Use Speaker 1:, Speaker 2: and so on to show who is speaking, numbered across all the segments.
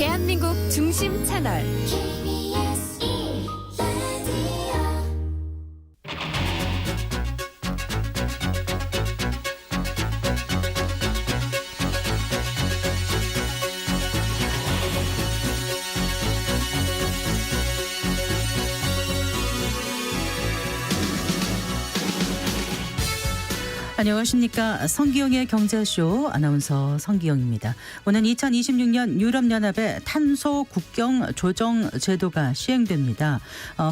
Speaker 1: 대한민국 중심 채널
Speaker 2: 안녕하십니까. 성기영의 경제쇼 아나운서 성기영입니다. 오는 2026년 유럽연합의 탄소 국경 조정 제도가 시행됩니다.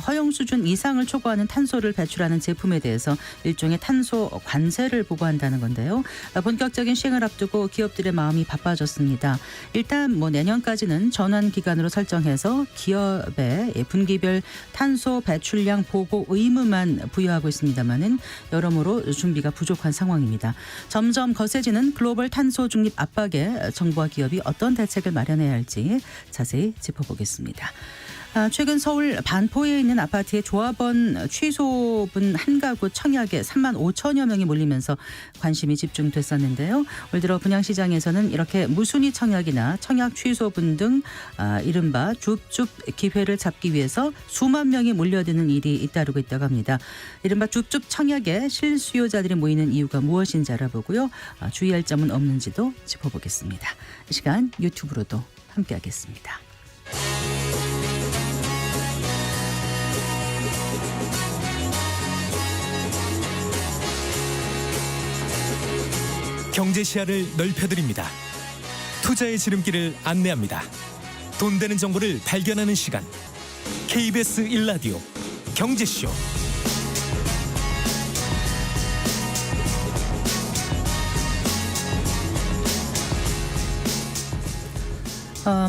Speaker 2: 허용 수준 이상을 초과하는 탄소를 배출하는 제품에 대해서 일종의 탄소 관세를 부과한다는 건데요. 본격적인 시행을 앞두고 기업들의 마음이 바빠졌습니다. 일단 내년까지는 전환 기간으로 설정해서 기업에 분기별 탄소 배출량 보고 의무만 부여하고 있습니다만은 여러모로 준비가 부족한 상황입니다. 점점 거세지는 글로벌 탄소 중립 압박에 정부와 기업이 어떤 대책을 마련해야 할지 자세히 짚어보겠습니다. 최근 서울 반포에 있는 아파트의 조합원 취소분 한 가구 청약에 3만 5천여 명이 몰리면서 관심이 집중됐었는데요. 올 들어 분양시장에서는 이렇게 무순위 청약이나 청약 취소분 등 이른바 줍줍 기회를 잡기 위해서 수만 명이 몰려드는 일이 잇따르고 있다고 합니다. 이른바 줍줍 청약에 실수요자들이 모이는 이유가 무엇인지 알아보고요. 주의할 점은 없는지도 짚어보겠습니다. 이 시간 유튜브로도 함께하겠습니다.
Speaker 3: 경제 시야를 넓혀드립니다. 투자의 지름길을 안내합니다. 돈 되는 정보를 발견하는 시간. KBS 1라디오 경제쇼.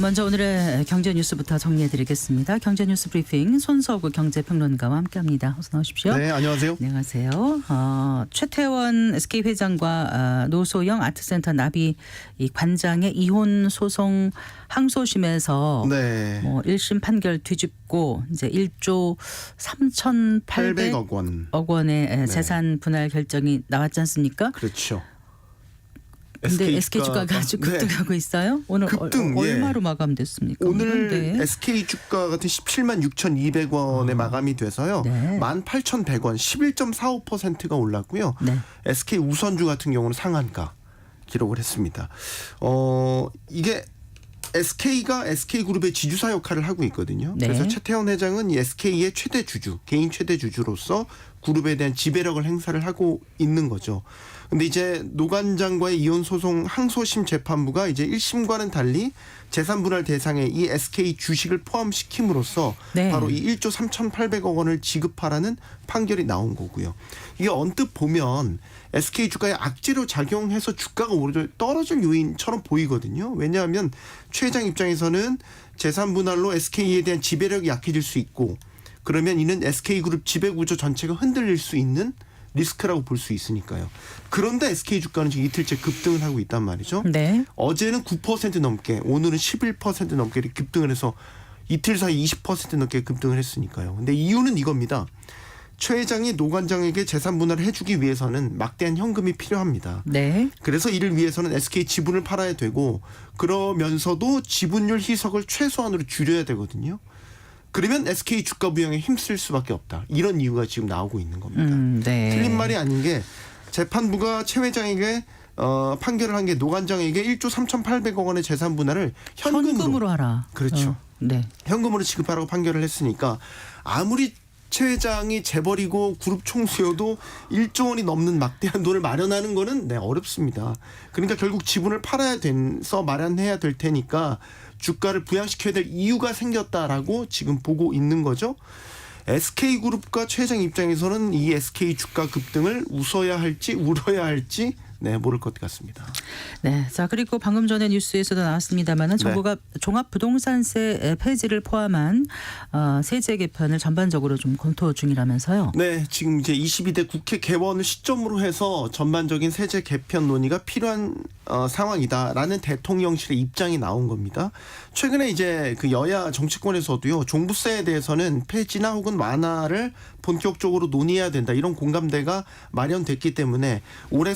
Speaker 2: 먼저 오늘의 경제 뉴스부터 정리해드리겠습니다. 경제 뉴스 브리핑 손석우 경제평론가와 함께합니다. 어서 나오십시오.
Speaker 4: 네, 안녕하세요.
Speaker 2: 안녕하세요. 최태원 SK 회장과 노소영 아트센터 나비 이 관장의 이혼 소송 항소심에서
Speaker 4: 네.
Speaker 2: 1심 판결 뒤집고 이제 1조 3,800억 원의 재산 분할 결정이 나왔지 않습니까?
Speaker 4: 그렇죠.
Speaker 2: 근데 SK 주가가 아주 급등하고 있어요. 오늘
Speaker 4: 급등,
Speaker 2: 얼마로 마감됐습니까?
Speaker 4: 오늘 SK 주가 같은 17만 6,200원에 마감이 돼서요.
Speaker 2: 네.
Speaker 4: 18,100원, 11.45%가 올랐고요.
Speaker 2: 네.
Speaker 4: SK 우선주 같은 경우는 상한가 기록을 했습니다. 이게 SK가 SK그룹의 지주사 역할을 하고 있거든요.
Speaker 2: 네.
Speaker 4: 그래서 최태원 회장은 이 SK의 최대 주주, 개인 최대 주주로서 그룹에 대한 지배력을 행사를 하고 있는 거죠. 근데 이제 노관장과의 이혼 소송 항소심 재판부가 이제 1심과는 달리 재산 분할 대상에 이 SK 주식을 포함시킴으로써
Speaker 2: 네.
Speaker 4: 바로 이 1조 3,800억 원을 지급하라는 판결이 나온 거고요. 이게 언뜻 보면 SK 주가에 악재로 작용해서 주가가 오히려 떨어질 요인처럼 보이거든요. 왜냐하면 최 회장 입장에서는 재산 분할로 SK에 대한 지배력이 약해질 수 있고 그러면 이는 SK그룹 지배구조 전체가 흔들릴 수 있는 리스크라고 볼 수 있으니까요. 그런데 SK 주가는 지금 이틀째 급등을 하고 있단 말이죠.
Speaker 2: 네.
Speaker 4: 어제는 9% 넘게, 오늘은 11% 넘게 급등을 해서 이틀 사이 20% 넘게 급등을 했으니까요. 근데 이유는 이겁니다. 최 회장이 노 관장에게 재산 분할을 해주기 위해서는 막대한 현금이 필요합니다.
Speaker 2: 네.
Speaker 4: 그래서 이를 위해서는 SK 지분을 팔아야 되고 그러면서도 지분율 희석을 최소한으로 줄여야 되거든요. 그러면 SK 주가 부양에 힘쓸 수밖에 없다. 이런 이유가 지금 나오고 있는 겁니다.
Speaker 2: 네.
Speaker 4: 틀린 말이 아닌 게 재판부가 최 회장에게 판결을 한 게 노 관장에게 1조 3,800억 원의 재산 분할을 현금으로
Speaker 2: 하라.
Speaker 4: 그렇죠.
Speaker 2: 네.
Speaker 4: 현금으로 지급하라고 판결을 했으니까 아무리 최 회장이 재벌이고 그룹 총수여도 1조 원이 넘는 막대한 돈을 마련하는 거는 어렵습니다. 그러니까 결국 지분을 팔아야 돼서 마련해야 될 테니까 주가를 부양시켜야 될 이유가 생겼다라고 지금 보고 있는 거죠. SK그룹과 최 회장 입장에서는 이 SK 주가 급등을 웃어야 할지 울어야 할지 모를 것 같습니다.
Speaker 2: 네. 자, 그리고 방금 전에 뉴스에서도 나왔습니다만은 정부가 종합부동산세 폐지를 포함한 세제 개편을 전반적으로 좀 검토 중이라면서요.
Speaker 4: 네, 지금 이제 22대 국회 개원을 시점으로 해서 전반적인 세제 개편 논의가 필요한 상황이다라는 대통령실의 입장이 나온 겁니다. 최근에 이제 그 여야 정치권에서도요, 종부세에 대해서는 폐지나 혹은 완화를 본격적으로 논의해야 된다, 이런 공감대가 마련됐기 때문에 올해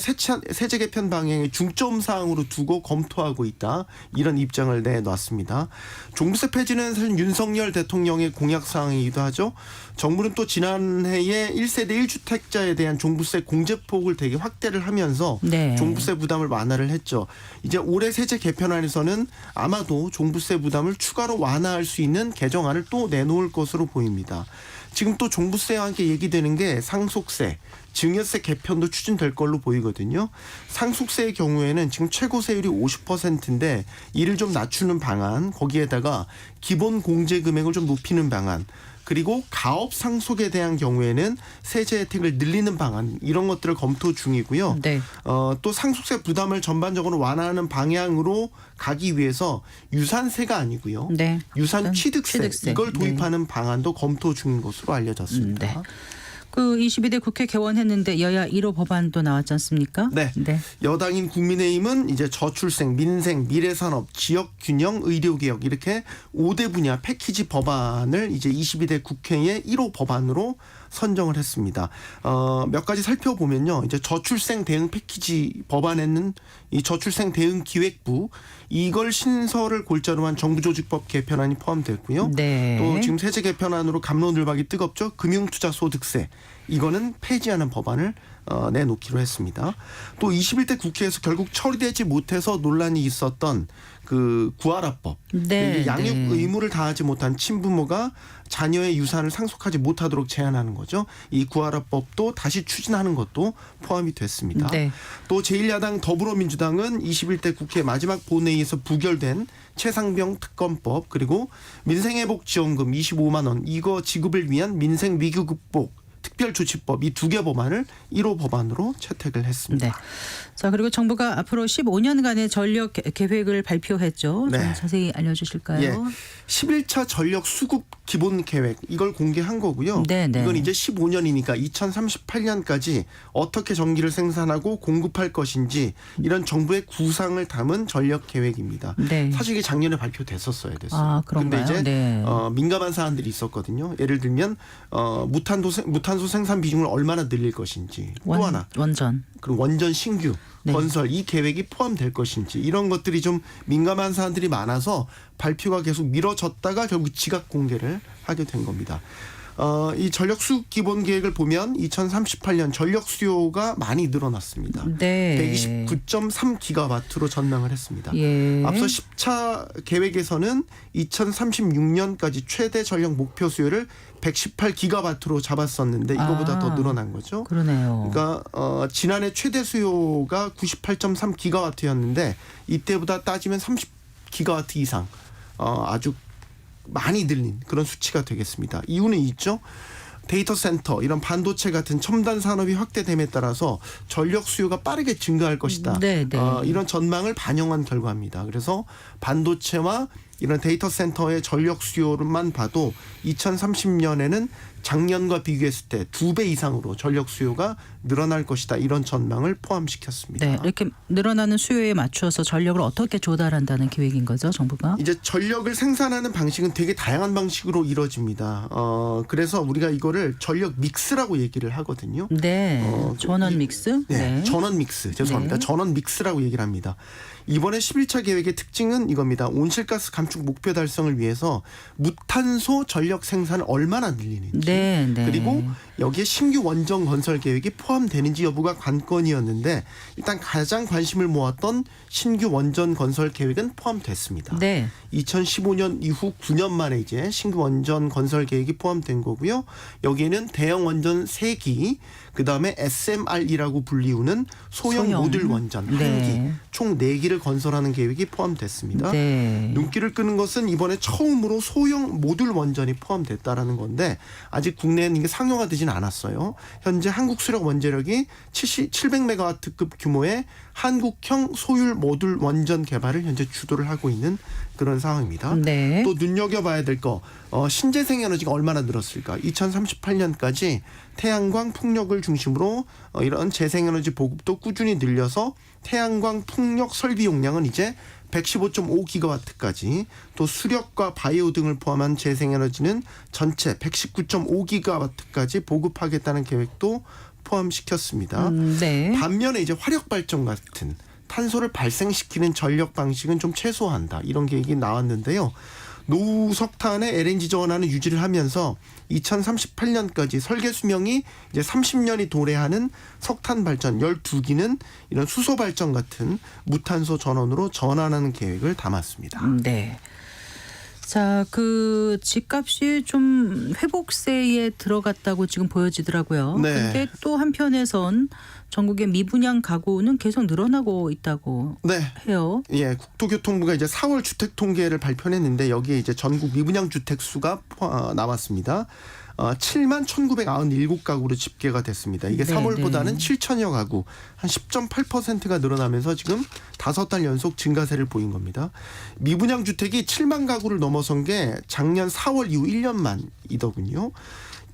Speaker 4: 세제 개편 방향의 중점 사항으로 두고 검토하고 있다. 이런 입장을 내놨습니다. 종부세 폐지는 사실 윤석열 대통령의 공약 사항이기도 하죠. 정부는 또 지난해에 1세대 1주택자에 대한 종부세 공제폭을 되게 확대를 하면서
Speaker 2: 네.
Speaker 4: 종부세 부담을 완화를 했죠. 이제 올해 세제 개편안에서는 아마도 종부세 부담을 추가로 완화할 수 있는 개정안을 또 내놓을 것으로 보입니다. 지금 또 종부세와 함께 얘기되는 게 상속세, 증여세 개편도 추진될 걸로 보이거든요. 상속세의 경우에는 지금 최고 세율이 50%인데 이를 좀 낮추는 방안, 거기에다가 기본 공제 금액을 좀 높이는 방안, 그리고 가업 상속에 대한 경우에는 세제 혜택을 늘리는 방안, 이런 것들을 검토 중이고요.
Speaker 2: 네.
Speaker 4: 또 상속세 부담을 전반적으로 완화하는 방향으로 가기 위해서 유산세가 아니고요.
Speaker 2: 네.
Speaker 4: 유산 취득세, 이걸
Speaker 2: 네.
Speaker 4: 도입하는 방안도 검토 중인 것으로 알려졌습니다.
Speaker 2: 네. 그 22대 국회 개원했는데 여야 1호 법안도 나왔지 않습니까?
Speaker 4: 네. 여당인 국민의힘은 이제 저출생, 민생, 미래산업, 지역균형, 의료개혁 이렇게 5대 분야 패키지 법안을 이제 22대 국회의 1호 법안으로 선정을 했습니다. 몇 가지 살펴보면요. 이제 저출생 대응 패키지 법안에는 이 저출생 대응 기획부, 이걸 신설을 골자로 한 정부조직법 개편안이 포함됐고요.
Speaker 2: 네.
Speaker 4: 또 지금 세제 개편안으로 감론을박이 뜨겁죠. 금융투자소득세, 이거는 폐지하는 법안을 내놓기로 했습니다. 또 21대 국회에서 결국 처리되지 못해서 논란이 있었던 그 구하라법,
Speaker 2: 네,
Speaker 4: 양육
Speaker 2: 네.
Speaker 4: 의무를 다하지 못한 친부모가 자녀의 유산을 상속하지 못하도록 제한하는 거죠. 이 구하라법도 다시 추진하는 것도 포함이 됐습니다.
Speaker 2: 네.
Speaker 4: 또 제1야당 더불어민주당은 21대 국회 마지막 본회의에서 부결된 최상병 특검법, 그리고 민생회복지원금 25만 원, 이거 지급을 위한 민생위기 극복 특별조치법, 이 두 개 법안을 1호 법안으로 채택을 했습니다.
Speaker 2: 네. 자, 그리고 정부가 앞으로 15년간의 전력 계획을 발표했죠.
Speaker 4: 네.
Speaker 2: 좀 자세히 알려주실까요?
Speaker 4: 예. 11차 전력 수급 기본 계획, 이걸 공개한 거고요.
Speaker 2: 네, 네.
Speaker 4: 이건 이제 15년이니까 2038년까지 어떻게 전기를 생산하고 공급할 것인지 이런 정부의 구상을 담은 전력 계획입니다.
Speaker 2: 네.
Speaker 4: 사실 이게 작년에 발표됐었어야 됐어요.
Speaker 2: 아, 그런가요?
Speaker 4: 근데 이제
Speaker 2: 네.
Speaker 4: 민감한 사안들이 있었거든요. 예를 들면 무탄소 생산 비중을 얼마나 늘릴 것인지, 또 하나
Speaker 2: 원전.
Speaker 4: 그리고 원전 신규
Speaker 2: 네.
Speaker 4: 건설, 이 계획이 포함될 것인지, 이런 것들이 좀 민감한 사안들이 많아서 발표가 계속 미뤄졌다가 결국 지각 공개를 하게 된 겁니다. 이 전력 수급 기본 계획을 보면 2038년 전력 수요가 많이 늘어났습니다.
Speaker 2: 네.
Speaker 4: 129.3기가와트로 전망을 했습니다.
Speaker 2: 예.
Speaker 4: 앞서 10차 계획에서는 2036년까지 최대 전력 목표 수요를 118기가와트로 잡았었는데 이거보다 더 늘어난 거죠.
Speaker 2: 그러네요.
Speaker 4: 그러니까 지난해 최대 수요가 98.3기가와트였는데 이때보다 따지면 30기가와트 이상 아주 많이 늘린 그런 수치가 되겠습니다. 이유는 있죠. 데이터 센터, 이런 반도체 같은 첨단 산업이 확대됨에 따라서 전력 수요가 빠르게 증가할 것이다.
Speaker 2: 네, 네.
Speaker 4: 이런 전망을 반영한 결과입니다. 그래서 반도체와 이런 데이터 센터의 전력 수요만 봐도 2030년에는 작년과 비교했을 때 2배 이상으로 전력 수요가 늘어날 것이다. 이런 전망을 포함시켰습니다.
Speaker 2: 네, 이렇게 늘어나는 수요에 맞추어서 전력을 어떻게 조달한다는 계획인 거죠, 정부가?
Speaker 4: 이제 전력을 생산하는 방식은 되게 다양한 방식으로 이루어집니다. 그래서 우리가 이거를 전력 믹스라고 얘기를 하거든요.
Speaker 2: 네, 전원 믹스.
Speaker 4: 네, 전원 믹스. 죄송합니다.
Speaker 2: 네.
Speaker 4: 전원 믹스라고 얘기를 합니다. 이번에 11차 계획의 특징은 이겁니다. 온실가스 감축 목표 달성을 위해서 무탄소 전력 생산을 얼마나 늘리는지,
Speaker 2: 네, 네.
Speaker 4: 그리고 여기에 신규 원전 건설 계획이 포함되는지 여부가 관건이었는데 일단 가장 관심을 모았던 신규 원전 건설 계획은 포함됐습니다.
Speaker 2: 네.
Speaker 4: 2015년 이후 9년 만에 이제 신규 원전 건설 계획이 포함된 거고요. 여기에는 대형 원전 3기, 그다음에 SMR이라고 불리우는 소형 모듈 원전 1기,
Speaker 2: 네.
Speaker 4: 총 4기를 건설하는 계획이 포함됐습니다.
Speaker 2: 네.
Speaker 4: 눈길을 끄는 것은 이번에 처음으로 소형 모듈 원전이 포함됐다라는 건데 아직 국내에는 이게 상용화 되진 않았어요. 현재 한국수력 원자력이 700메가와트급 규모의 한국형 소율 모듈 원전 개발을 현재 주도를 하고 있는 그런 상황입니다.
Speaker 2: 네.
Speaker 4: 또 눈여겨봐야 될 거, 신재생 에너지가 얼마나 늘었을까. 2038년까지 태양광 풍력을 중심으로 이런 재생에너지 보급도 꾸준히 늘려서 태양광 풍력 설비 용량은 이제 115.5기가와트까지 또 수력과 바이오 등을 포함한 재생에너지는 전체 119.5기가와트까지 보급하겠다는 계획도 포함시켰습니다.
Speaker 2: 네.
Speaker 4: 반면에 이제 화력 발전 같은 탄소를 발생시키는 전력 방식은 좀 최소화한다. 이런 계획이 나왔는데요. 노후 석탄의 LNG 전환을 유지를 하면서 2038년까지 설계 수명이 이제 30년이 도래하는 석탄 발전 12기는 이런 수소 발전 같은 무탄소 전원으로 전환하는 계획을 담았습니다.
Speaker 2: 네. 자, 그 집값이 좀 회복세에 들어갔다고 지금 보여지더라고요.
Speaker 4: 네.
Speaker 2: 근데 또 한편에선 전국의 미분양 가구는 계속 늘어나고 있다고
Speaker 4: 네.
Speaker 2: 해요.
Speaker 4: 예, 국토교통부가 이제 4월 주택 통계를 발표했는데 여기에 이제 전국 미분양 주택 수가 나왔습니다. 7만 1,997가구로 집계가 됐습니다. 이게
Speaker 2: 네,
Speaker 4: 3월보다는
Speaker 2: 네.
Speaker 4: 7천여 가구, 한 10.8%가 늘어나면서 지금 5달 연속 증가세를 보인 겁니다. 미분양 주택이 7만 가구를 넘어선 게 작년 4월 이후 1년 만이더군요.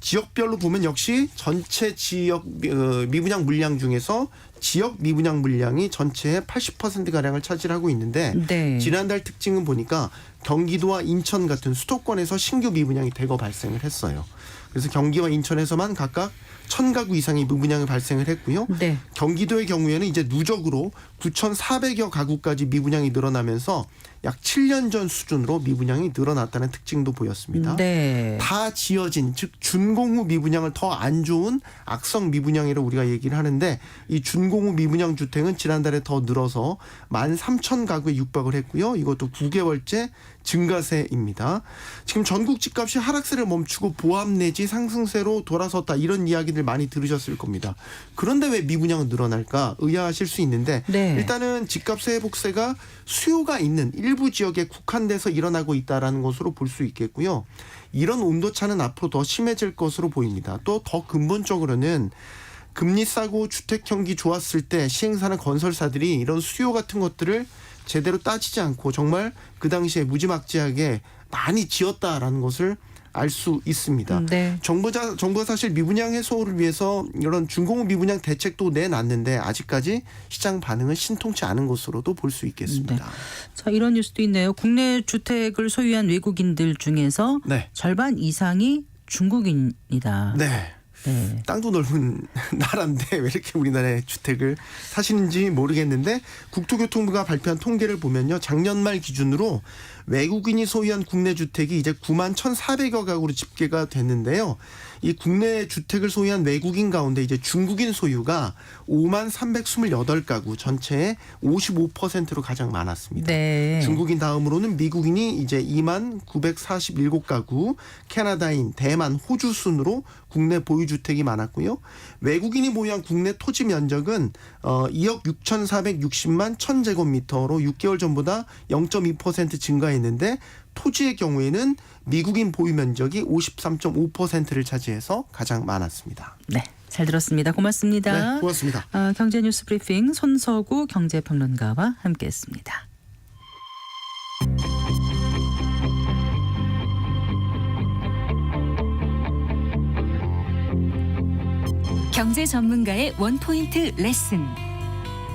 Speaker 4: 지역별로 보면 역시 전체 지역 미분양 물량 중에서 지역 미분양 물량이 전체의 80%가량을 차지하고 있는데
Speaker 2: 네.
Speaker 4: 지난달 특징은 보니까 경기도와 인천 같은 수도권에서 신규 미분양이 대거 발생을 했어요. 그래서 경기와 인천에서만 각각 1,000가구 이상의 미분양이 발생을 했고요.
Speaker 2: 네.
Speaker 4: 경기도의 경우에는 이제 누적으로 9,400여 가구까지 미분양이 늘어나면서 약 7년 전 수준으로 미분양이 늘어났다는 특징도 보였습니다.
Speaker 2: 네.
Speaker 4: 다 지어진 즉 준공후 미분양을 더 안 좋은 악성 미분양이라고 우리가 얘기를 하는데 이 준공후 미분양 주택은 지난달에 더 늘어서 13,000가구에 육박을 했고요. 이것도 9개월째 증가세입니다. 지금 전국 집값이 하락세를 멈추고 보합 내지 상승세로 돌아섰다 이런 이야기들 많이 들으셨을 겁니다. 그런데 왜 미분양은 늘어날까 의아하실 수 있는데
Speaker 2: 네.
Speaker 4: 일단은 집값의 회복세가 수요가 있는 일부 지역에 국한돼서 일어나고 있다라는 것으로 볼 수 있겠고요. 이런 온도차는 앞으로 더 심해질 것으로 보입니다. 또 더 근본적으로는 금리 싸고 주택 경기 좋았을 때 시행사나 건설사들이 이런 수요 같은 것들을 제대로 따지지 않고 정말 그 당시에 무지막지하게 많이 지었다라는 것을 알 수 있습니다.
Speaker 2: 네.
Speaker 4: 정부가 사실 미분양 해소를 위해서 이런 준공후 미분양 대책도 내놨는데 아직까지 시장 반응은 신통치 않은 것으로도 볼 수 있겠습니다.
Speaker 2: 네. 자, 이런 뉴스도 있네요. 국내 주택을 소유한 외국인들 중에서
Speaker 4: 네.
Speaker 2: 절반 이상이 중국인이다.
Speaker 4: 네.
Speaker 2: 네.
Speaker 4: 땅도 넓은 나라인데 왜 이렇게 우리나라에 주택을 사시는지 모르겠는데 국토교통부가 발표한 통계를 보면요. 작년 말 기준으로 외국인이 소유한 국내 주택이 이제 9만 1,400여 가구로 집계가 됐는데요. 이 국내 주택을 소유한 외국인 가운데 이제 중국인 소유가 5만 328가구 전체의 55%로 가장 많았습니다.
Speaker 2: 네.
Speaker 4: 중국인 다음으로는 미국인이 이제 2만 947가구, 캐나다인, 대만, 호주 순으로 국내 보유주택이 많았고요. 외국인이 보유한 국내 토지 면적은 2억 6,460만 1,000제곱미터로 6개월 전보다 0.2% 증가했는데 토지의 경우에는 미국인 보유 면적이 53.5%를 차지해서 가장 많았습니다.
Speaker 2: 네. 잘 들었습니다. 고맙습니다.
Speaker 4: 네, 고맙습니다.
Speaker 2: 경제뉴스 브리핑 손서구 경제평론가와 함께했습니다.
Speaker 1: 경제 전문가의 원포인트 레슨.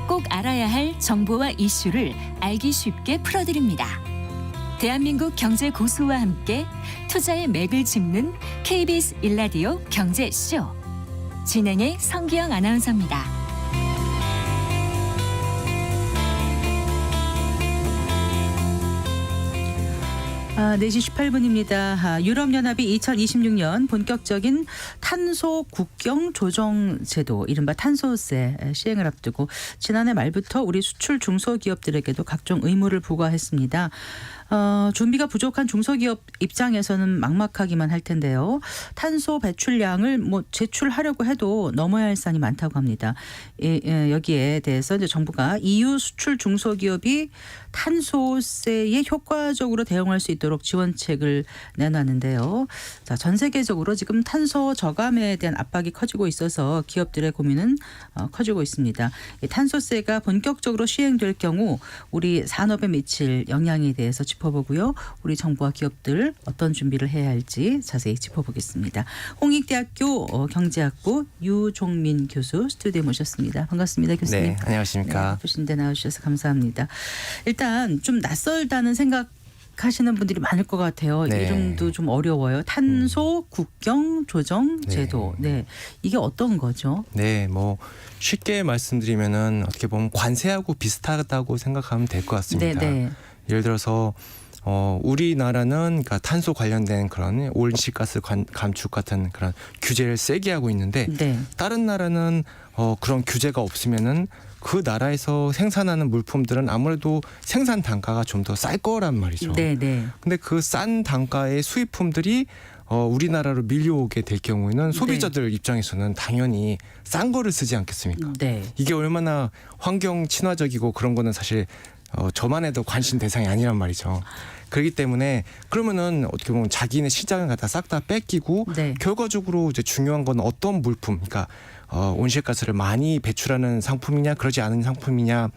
Speaker 1: 꼭 알아야 할 정보와 이슈를 알기 쉽게 풀어드립니다. 대한민국 경제 고수와 함께 투자의 맥을 짚는 KBS 1라디오 경제쇼. 진행의 성기영 아나운서입니다.
Speaker 2: 4시 18분입니다. 유럽연합이 2026년 본격적인 탄소 국경 조정 제도, 이른바 탄소세 시행을 앞두고 지난해 말부터 우리 수출 중소기업들에게도 각종 의무를 부과했습니다. 준비가 부족한 중소기업 입장에서는 막막하기만 할 텐데요. 탄소 배출량을 제출하려고 해도 넘어야 할 산이 많다고 합니다. 여기에 대해서 이제 정부가 EU 수출 중소기업이 탄소세에 효과적으로 대응할 수 있도록 지원책을 내놨는데요. 자, 전 세계적으로 지금 탄소 저감에 대한 압박이 커지고 있어서 기업들의 고민은 커지고 있습니다. 이 탄소세가 본격적으로 시행될 경우 우리 산업에 미칠 영향에 대해서 짚어보고요. 우리 정부와 기업들 어떤 준비를 해야 할지 자세히 짚어보겠습니다. 홍익대학교 경제학부 유종민 교수 스튜디오에 모셨습니다. 반갑습니다, 교수님.
Speaker 5: 네, 안녕하십니까.
Speaker 2: 바쁘신데 나와주셔서 감사합니다. 일단 좀 낯설다는 생각 하시는 분들이 많을 것 같아요.
Speaker 5: 네.
Speaker 2: 이름도 좀 어려워요. 탄소 국경 조정 제도. 네. 이게 어떤 거죠?
Speaker 5: 네, 뭐 쉽게 말씀드리면은 어떻게 보면 관세하고 비슷하다고 생각하면 될 것 같습니다.
Speaker 2: 네.
Speaker 5: 예를 들어서 우리나라는 그러니까 탄소 관련된 그런 온실가스 감축 같은 그런 규제를 세게 하고 있는데
Speaker 2: 네.
Speaker 5: 다른 나라는 그런 규제가 없으면은 그 나라에서 생산하는 물품들은 아무래도 생산 단가가 좀 더 쌀 거란 말이죠.
Speaker 2: 네.
Speaker 5: 근데 그 싼 단가의 수입품들이 우리나라로 밀려오게 될 경우에는 소비자들 입장에서는 당연히 싼 거를 쓰지 않겠습니까?
Speaker 2: 네.
Speaker 5: 이게 얼마나 환경 친화적이고 그런 거는 사실 저만 해도 관심 대상이 아니란 말이죠. 그렇기 때문에 그러면은 어떻게 보면 자기네 시장을 갖다 싹 다 뺏기고
Speaker 2: 네.
Speaker 5: 결과적으로 이제 중요한 건 어떤 물품, 그러니까 온실가스를 많이 배출하는 상품이냐 그러지 않은 상품이냐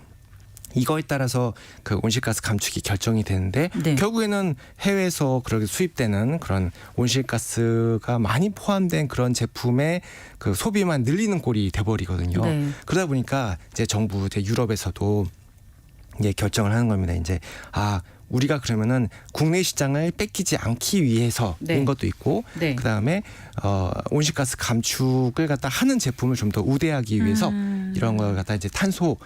Speaker 5: 이거에 따라서 그 온실가스 감축이 결정이 되는데
Speaker 2: 네.
Speaker 5: 결국에는 해외에서 그렇게 수입되는 그런 온실가스가 많이 포함된 그런 제품의 그 소비만 늘리는 꼴이 돼버리거든요.
Speaker 2: 네.
Speaker 5: 그러다 보니까 이제 정부 이제 유럽에서도 이제 결정을 하는 겁니다. 이제 우리가 그러면은 국내 시장을 뺏기지 않기 위해서인
Speaker 2: 네.
Speaker 5: 것도 있고
Speaker 2: 네.
Speaker 5: 그다음에 온실가스 감축을 갖다 하는 제품을 좀 더 우대하기 위해서 이런 걸 갖다 이제 탄소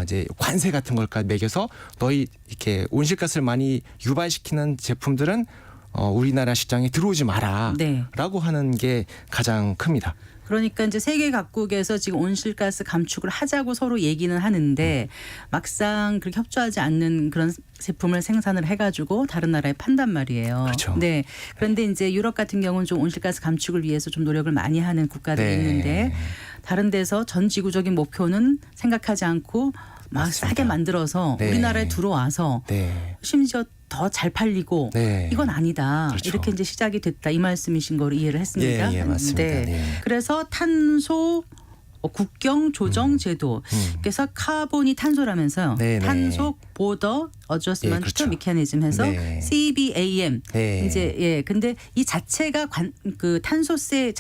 Speaker 5: 이제 관세 같은 걸까지 매겨서 너희 이렇게 온실가스를 많이 유발시키는 제품들은 우리나라 시장에 들어오지 마라라고
Speaker 2: 네.
Speaker 5: 하는 게 가장 큽니다.
Speaker 2: 그러니까 이제 세계 각국에서 지금 온실가스 감축을 하자고 서로 얘기는 하는데 막상 그렇게 협조하지 않는 그런 제품을 생산을 해가지고 다른 나라에 판단 말이에요.
Speaker 5: 그렇죠.
Speaker 2: 네. 그런데 이제 유럽 같은 경우는 좀 온실가스 감축을 위해서 좀 노력을 많이 하는 국가들이
Speaker 5: 네.
Speaker 2: 있는데 다른 데서 전 지구적인 목표는 생각하지 않고 막
Speaker 5: 맞습니다.
Speaker 2: 싸게 만들어서
Speaker 5: 네.
Speaker 2: 우리나라에 들어와서
Speaker 5: 네.
Speaker 2: 심지어 더 잘 팔리고
Speaker 5: 네.
Speaker 2: 이건 아니다.
Speaker 5: 그렇죠.
Speaker 2: 이렇게 이제 시작이 됐다. 이 말씀이신 거로 이해를 했습니다.
Speaker 5: 예, 맞습니다. 네.
Speaker 2: 그래서 탄소 국경 조정 제도. 그래서 카본이 탄소라면서요.
Speaker 5: 네, 네.
Speaker 2: 탄소 보더 어저스먼트
Speaker 5: 그렇죠.
Speaker 2: 메커니즘 해서
Speaker 5: 네.
Speaker 2: CBAM.
Speaker 5: 네.
Speaker 2: 이제 근데 이 자체가 그 탄소세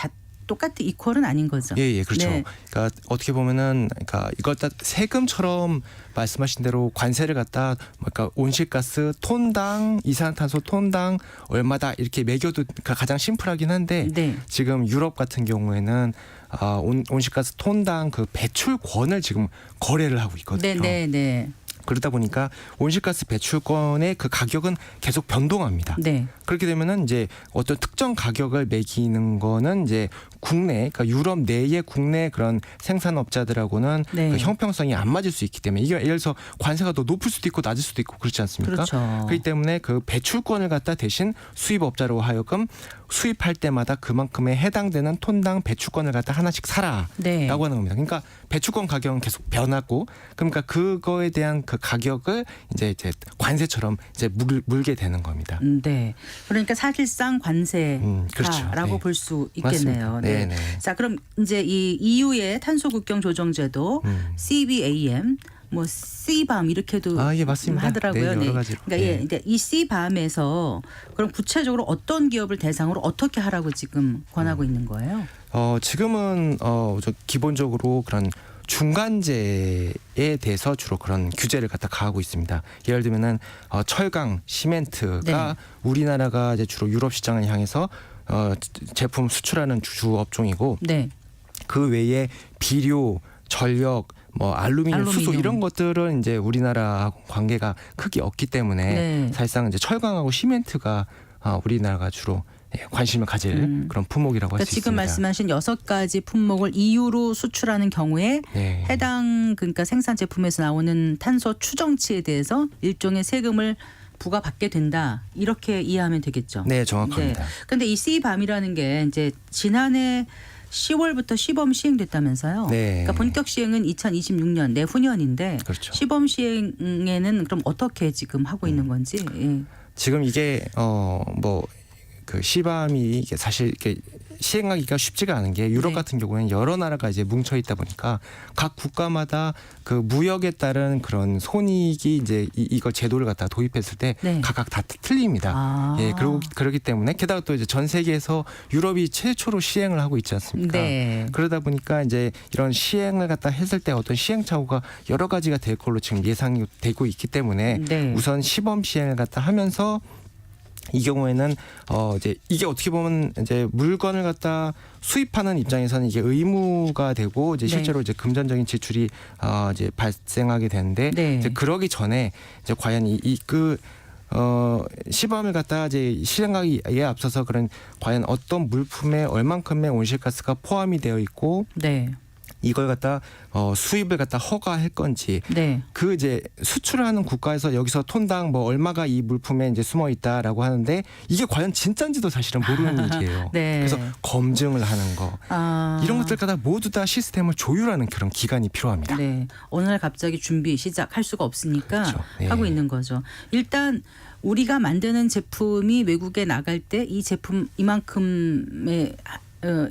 Speaker 2: 똑같은 이퀄은 아닌 거죠.
Speaker 5: 예, 그렇죠.
Speaker 2: 네.
Speaker 5: 그러니까 어떻게 보면은 그러니까 이걸 다 세금처럼 말씀하신 대로 관세를 갖다 그러니까 온실가스 톤당 이산화탄소 톤당 얼마다 이렇게 매겨도 그러니까 가장 심플하긴 한데
Speaker 2: 네.
Speaker 5: 지금 유럽 같은 경우에는 온실가스 톤당 그 배출권을 지금 거래를 하고 있거든요.
Speaker 2: 네.
Speaker 5: 그러다 보니까 온실가스 배출권의 그 가격은 계속 변동합니다.
Speaker 2: 네.
Speaker 5: 그렇게 되면은 이제 어떤 특정 가격을 매기는 거는 이제 국내, 그러니까 유럽 내의 국내 그런 생산업자들하고는
Speaker 2: 네.
Speaker 5: 그 형평성이 안 맞을 수 있기 때문에 이게 예를 들어서 관세가 더 높을 수도 있고 낮을 수도 있고 그렇지 않습니까?
Speaker 2: 그렇죠.
Speaker 5: 그렇기 때문에 그 배출권을 갖다 대신 수입업자로 하여금 수입할 때마다 그만큼에 해당되는 톤당 배출권을 갖다 하나씩 사라라고
Speaker 2: 네.
Speaker 5: 하는 겁니다. 그러니까 배출권 가격은 계속 변하고 그러니까 그거에 대한 그 가격을 이제 관세처럼 이제 물게 되는 겁니다.
Speaker 2: 네. 그러니까 사실상 관세라고
Speaker 5: 그렇죠. 네.
Speaker 2: 볼 수 있겠네요.
Speaker 5: 맞습니다. 네.
Speaker 2: 자, 그럼 이제 이 EU의 탄소 국경 조정 제도 CBAM 뭐 CBAM 이렇게도
Speaker 5: 예, 맞습니다.
Speaker 2: 하더라고요.
Speaker 5: 네, 여러 가지로.
Speaker 2: 그러니까 이 CBAM에서 그럼 구체적으로 어떤 기업을 대상으로 어떻게 하라고 지금 권하고 있는 거예요?
Speaker 5: 지금은 기본적으로 그런 중간재에 대해서 주로 그런 규제를 갖다 가하고 있습니다. 예를 들면은 철강, 시멘트가 우리나라가 이제 주로 유럽 시장을 향해서 제품 수출하는 주 업종이고
Speaker 2: 네.
Speaker 5: 그 외에 비료, 전력, 뭐 알루미늄, 수소 이런 것들은 이제 우리나라하고 관계가 크게 없기 때문에
Speaker 2: 네.
Speaker 5: 사실상 이제 철강하고 시멘트가 우리나라가 주로 관심을 가질 그런 품목이라고 할 수
Speaker 2: 그러니까 지금
Speaker 5: 있습니다.
Speaker 2: 말씀하신 6가지 품목을 EU로 수출하는 경우에
Speaker 5: 네.
Speaker 2: 해당 그러니까 생산 제품에서 나오는 탄소 추정치에 대해서 일종의 세금을 부과받게 된다. 이렇게 이해하면 되겠죠.
Speaker 5: 네, 정확합니다.
Speaker 2: 그런데 이 CBAM이라는 게 이제 지난해 10월부터 시범 시행됐다면서요.
Speaker 5: 네.
Speaker 2: 그러니까 본격 시행은 2026년 내후년인데
Speaker 5: 그렇죠.
Speaker 2: 시범 시행에는 그럼 어떻게 지금 하고 있는 건지. 예.
Speaker 5: 지금 이게 뭐 그 시밤이 이게 사실 이렇게 시행하기가 쉽지가 않은 게 유럽
Speaker 2: 네.
Speaker 5: 같은 경우에는 여러 나라가 이제 뭉쳐 있다 보니까 각 국가마다 그 무역에 따른 그런 손익이 이제 이거 제도를 갖다 도입했을 때
Speaker 2: 네.
Speaker 5: 각각 다 틀립니다.
Speaker 2: 아.
Speaker 5: 예, 그리고 그렇기 때문에 게다가 또 이제 전 세계에서 유럽이 최초로 시행을 하고 있지 않습니까?
Speaker 2: 네.
Speaker 5: 그러다 보니까 이제 이런 시행을 갖다 했을 때 어떤 시행착오가 여러 가지가 될 걸로 지금 예상이 되고 있기 때문에
Speaker 2: 네.
Speaker 5: 우선 시범 시행을 갖다 하면서 이 경우에는 이제 이게 어떻게 보면 이제 물건을 갖다 수입하는 입장에서는 이게 의무가 되고 이제
Speaker 2: 네.
Speaker 5: 실제로 이제 금전적인 지출이 이제 발생하게 되는데
Speaker 2: 네.
Speaker 5: 이제 그러기 전에 이제 과연 시범을 갖다가 이제 실행하기에 앞서서 그런 과연 어떤 물품에 얼만큼의 온실가스가 포함이 되어 있고
Speaker 2: 네.
Speaker 5: 이걸 갖다 수입을 갖다 허가할 건지
Speaker 2: 네.
Speaker 5: 그 이제 수출을 하는 국가에서 여기서 톤당 뭐 얼마가 이 물품에 이제 숨어 있다라고 하는데 이게 과연 진짜인지도 사실은 모르는 일이에요.
Speaker 2: 네.
Speaker 5: 그래서 검증을 하는 거 이런 것들 갖다 모두 다 시스템을 조율하는 그런 기간이 필요합니다.
Speaker 2: 네. 어느 날 갑자기 준비 시작할 수가 없으니까
Speaker 5: 그렇죠. 네.
Speaker 2: 하고 있는 거죠. 일단 우리가 만드는 제품이 외국에 나갈 때 이 제품 이만큼의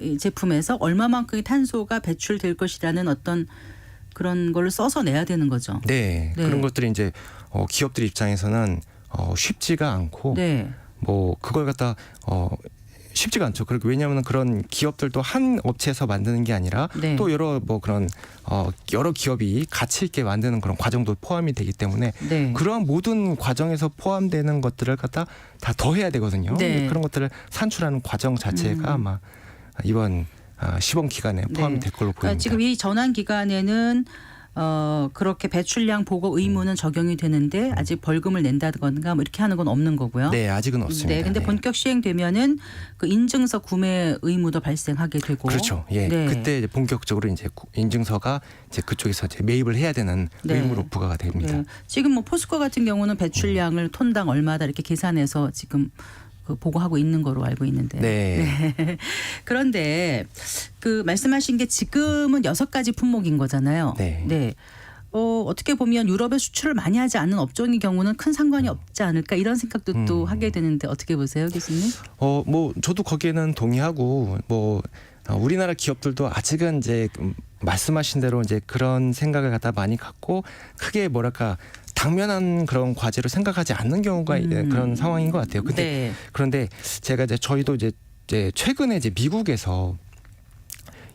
Speaker 2: 이 제품에서 얼마만큼의 탄소가 배출될 것이라는 어떤 그런 걸 써서 내야 되는 거죠.
Speaker 5: 네,
Speaker 2: 네.
Speaker 5: 그런 것들이 이제 기업들 입장에서는 쉽지가 않고
Speaker 2: 네.
Speaker 5: 뭐 그걸 갖다 쉽지가 않죠. 그리고 왜냐하면 그런 기업들도 한 업체에서 만드는 게 아니라
Speaker 2: 네.
Speaker 5: 또 여러 뭐 그런 여러 기업이 가치 있게 만드는 그런 과정도 포함이 되기 때문에
Speaker 2: 네.
Speaker 5: 그러한 모든 과정에서 포함되는 것들을 갖다 다 더해야 되거든요.
Speaker 2: 네.
Speaker 5: 그런 것들을 산출하는 과정 자체가 아마 이번 시범 기간에 포함이
Speaker 2: 네.
Speaker 5: 될 걸로
Speaker 2: 그러니까
Speaker 5: 보입니다.
Speaker 2: 지금 이 전환 기간에는 그렇게 배출량 보고 의무는 적용이 되는데 아직 벌금을 낸다든가 뭐 이렇게 하는 건 없는 거고요.
Speaker 5: 네, 아직은 없습니다.
Speaker 2: 네, 근데
Speaker 5: 네.
Speaker 2: 본격 시행되면은 그 인증서 구매 의무도 발생하게 되고.
Speaker 5: 그렇죠. 예,
Speaker 2: 네.
Speaker 5: 그때 이제 본격적으로 이제 인증서가 이제 그쪽에서 이제 매입을 해야 되는
Speaker 2: 네.
Speaker 5: 의무로 부과가 됩니다.
Speaker 2: 네. 지금 뭐 포스코 같은 경우는 배출량을 톤당 얼마다 이렇게 계산해서 지금 그 보고하고 있는 거로 알고 있는데.
Speaker 5: 네.
Speaker 2: 네. 그런데 그 말씀하신 게 지금은 6가지 품목인 거잖아요.
Speaker 5: 네.
Speaker 2: 어떻게 보면 유럽에 수출을 많이 하지 않는 업종의 경우는 큰 상관이 없지 않을까 이런 생각도 또 하게 되는데 어떻게 보세요, 교수님?
Speaker 5: 뭐 저도 거기에는 동의하고 뭐 우리나라 기업들도 아직은 이제 말씀하신 대로 이제 그런 생각을 갖다 많이 갖고 크게 뭐랄까 당면한 그런 과제로 생각하지 않는 경우가 그런 상황인 것 같아요. 근데
Speaker 2: 네.
Speaker 5: 그런데 제가 이제 저희도 이제 최근에 이제 미국에서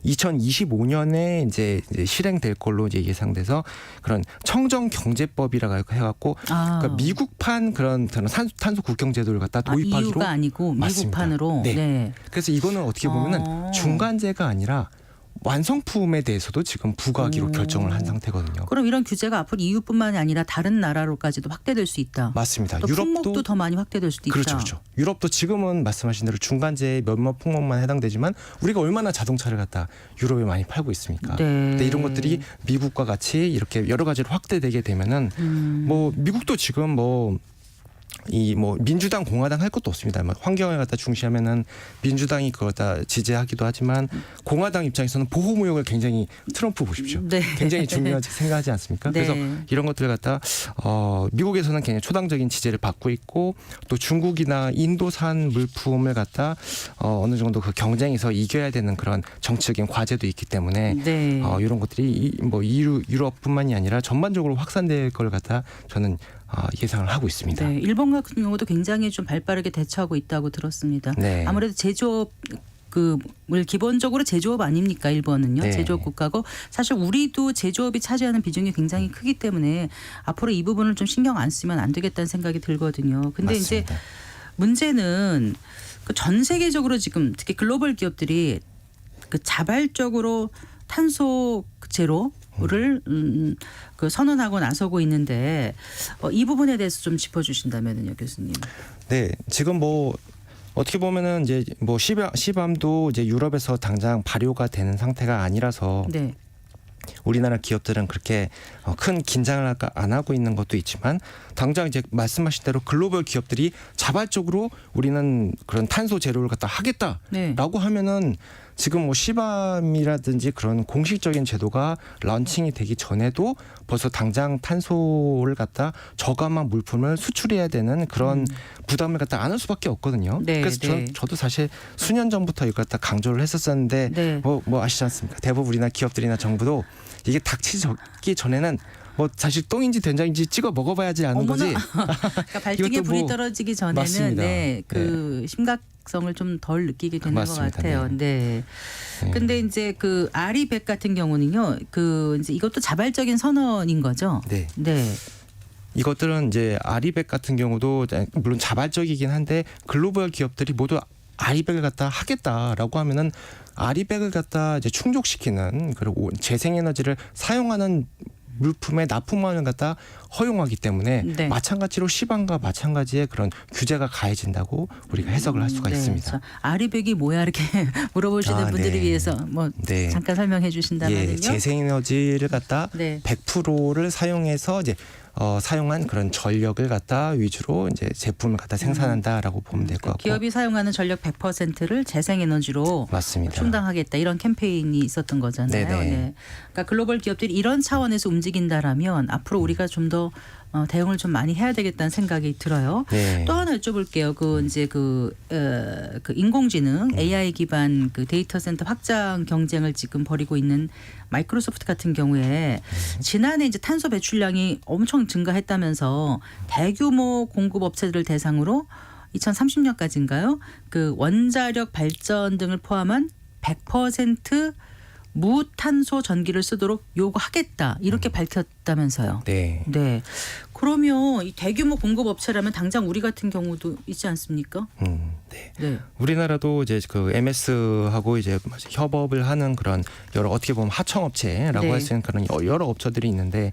Speaker 5: 2025년에 이제 실행될 걸로 이제 예상돼서 그런 청정 경제법이라고 해갖고 그러니까 미국판 그런 탄소 국경 제도를 갖다 도입하기로
Speaker 2: EU가 아니고
Speaker 5: 맞습니다.
Speaker 2: 미국판으로.
Speaker 5: 네.
Speaker 2: 네.
Speaker 5: 그래서 이거는 어떻게 보면은 중간재가 아니라 완성품에 대해서도 지금 부과하기로 결정을 한 상태거든요.
Speaker 2: 그럼 이런 규제가 앞으로 EU뿐만이 아니라 다른 나라로까지도 확대될 수 있다.
Speaker 5: 맞습니다.
Speaker 2: 또 품목도 더 많이 확대될 수도
Speaker 5: 그렇죠,
Speaker 2: 있다.
Speaker 5: 그렇죠. 유럽도 지금은 말씀하신 대로 중간재의 몇몇 품목만 해당되지만 우리가 얼마나 자동차를 갖다 유럽에 많이 팔고 있습니까?
Speaker 2: 네.
Speaker 5: 근데 이런 것들이 미국과 같이 이렇게 여러 가지로 확대되게 되면은 뭐 미국도 지금 뭐 민주당 공화당 할 것도 없습니다. 환경을 갖다 중시하면은 민주당이 그걸 다 지지하기도 하지만 공화당 입장에서는 보호무역을 굉장히 트럼프 보십시오.
Speaker 2: 네.
Speaker 5: 굉장히 중요하게 생각하지 않습니까?
Speaker 2: 네.
Speaker 5: 그래서 이런 것들을 갖다 미국에서는 굉장히 초당적인 지지를 받고 있고 또 중국이나 인도산 물품을 갖다 어느 정도 그 경쟁에서 이겨야 되는 그런 정치적인 과제도 있기 때문에
Speaker 2: 네.
Speaker 5: 이런 것들이 유럽뿐만이 아니라 전반적으로 확산될 걸 갖다 저는 예상을 하고 있습니다.
Speaker 2: 네, 일본 같은 경우도 굉장히 좀 발빠르게 대처하고 있다고 들었습니다.
Speaker 5: 네.
Speaker 2: 아무래도 제조업 기본적으로 제조업 아닙니까? 일본은요.
Speaker 5: 네.
Speaker 2: 제조업 국가고 사실 우리도 제조업이 차지하는 비중이 굉장히 크기 때문에 앞으로 이 부분을 좀 신경 안 쓰면 안 되겠다는 생각이 들거든요. 근데 이제
Speaker 5: 맞습니다. 문제는
Speaker 2: 그 전 세계적으로 지금 특히 글로벌 기업들이 그 자발적으로 탄소 제로를 그 선언하고 나서고 있는데 이 부분에 대해서 좀 짚어주신다면요, 교수님.
Speaker 5: 네, 지금 어떻게 보면은 이제 시밤도 이제 유럽에서 당장 발효가 되는 상태가 아니라서
Speaker 2: 네.
Speaker 5: 우리나라 기업들은 그렇게 큰 긴장을 안 하고 있는 것도 있지만 당장 이제 말씀하신 대로 글로벌 기업들이 자발적으로 우리는 그런 탄소 제로를 갖다 하겠다라고
Speaker 2: 네.
Speaker 5: 하면은 지금 뭐 시밤이라든지 그런 공식적인 제도가 런칭이 되기 전에도 벌써 당장 탄소를 갖다 저감한 물품을 수출해야 되는 그런 부담을 갖다 안을 수밖에 없거든요.
Speaker 2: 네,
Speaker 5: 그래서
Speaker 2: 네.
Speaker 5: 저도 사실 수년 전부터 이걸 갖다 강조를 했었었는데
Speaker 2: 네.
Speaker 5: 뭐 아시지 않습니까? 대부분 우리나라 기업들이나 정부도 이게 닥치기 전에는 뭐 사실 똥인지 된장인지 찍어 먹어봐야지 아는
Speaker 2: 어머나.
Speaker 5: 거지.
Speaker 2: 그러니까 발등에
Speaker 5: 이것도
Speaker 2: 불이
Speaker 5: 뭐
Speaker 2: 떨어지기 전에는
Speaker 5: 맞습니다.
Speaker 2: 네, 그 심각성을 좀 덜 느끼게 되는
Speaker 5: 맞습니다.
Speaker 2: 것 같아요. 네. 근데 이제 그 아리백 같은 경우는요, 그 이제 이것도 자발적인 선언인 거죠.
Speaker 5: 네.
Speaker 2: 네.
Speaker 5: 이것들은 이제 아리백 같은 경우도 물론 자발적이긴 한데 글로벌 기업들이 모두 아리백을 갖다 하겠다라고 하면은 아리백을 갖다 이제 충족시키는 그리고 재생에너지를 사용하는 물품의 납품만을 갖다 허용하기 때문에
Speaker 2: 네.
Speaker 5: 마찬가지로 시방과 마찬가지의 그런 규제가 가해진다고 우리가 해석을 할 수가
Speaker 2: 네.
Speaker 5: 있습니다.
Speaker 2: 자, 아리백이 뭐야 이렇게 물어보시는
Speaker 5: 아,
Speaker 2: 분들을
Speaker 5: 네.
Speaker 2: 위해서 뭐
Speaker 5: 네.
Speaker 2: 잠깐 설명해 주신다면요.
Speaker 5: 예, 재생에너지를 갖다
Speaker 2: 네.
Speaker 5: 100%를 사용해서 이제 사용한 그런 전력을 갖다 위주로 이제 제품을 갖다 생산한다라고 보면 될 것 같고.
Speaker 2: 기업이 사용하는 전력 100%를 재생에너지로
Speaker 5: 맞습니다.
Speaker 2: 충당하겠다 이런 캠페인이 있었던 거잖아요.
Speaker 5: 네네.
Speaker 2: 네. 그러니까 글로벌 기업들이 이런 차원에서 움직인다라면 앞으로 우리가 좀 더 대응을 좀 많이 해야 되겠다는 생각이 들어요.
Speaker 5: 네.
Speaker 2: 또 하나 여쭤볼게요. 그 이제 그 인공지능 AI 기반 그 데이터 센터 확장 경쟁을 지금 벌이고 있는 마이크로소프트 같은 경우에 지난해 이제 탄소 배출량이 엄청 증가했다면서 대규모 공급 업체들을 대상으로 2030년까지인가요? 그 원자력 발전 등을 포함한 100% 무탄소 전기를 쓰도록 요구하겠다 이렇게 밝혔다면서요.
Speaker 5: 네.
Speaker 2: 네. 그러면 이 대규모 공급 업체라면 당장 우리 같은 경우도 있지 않습니까?
Speaker 5: 네.
Speaker 2: 네.
Speaker 5: 우리나라도 이제 그 MS하고 이제 협업을 하는 그런 여러 어떻게 보면 하청업체라고
Speaker 2: 네.
Speaker 5: 할 수 있는 그런 여러 업체들이 있는데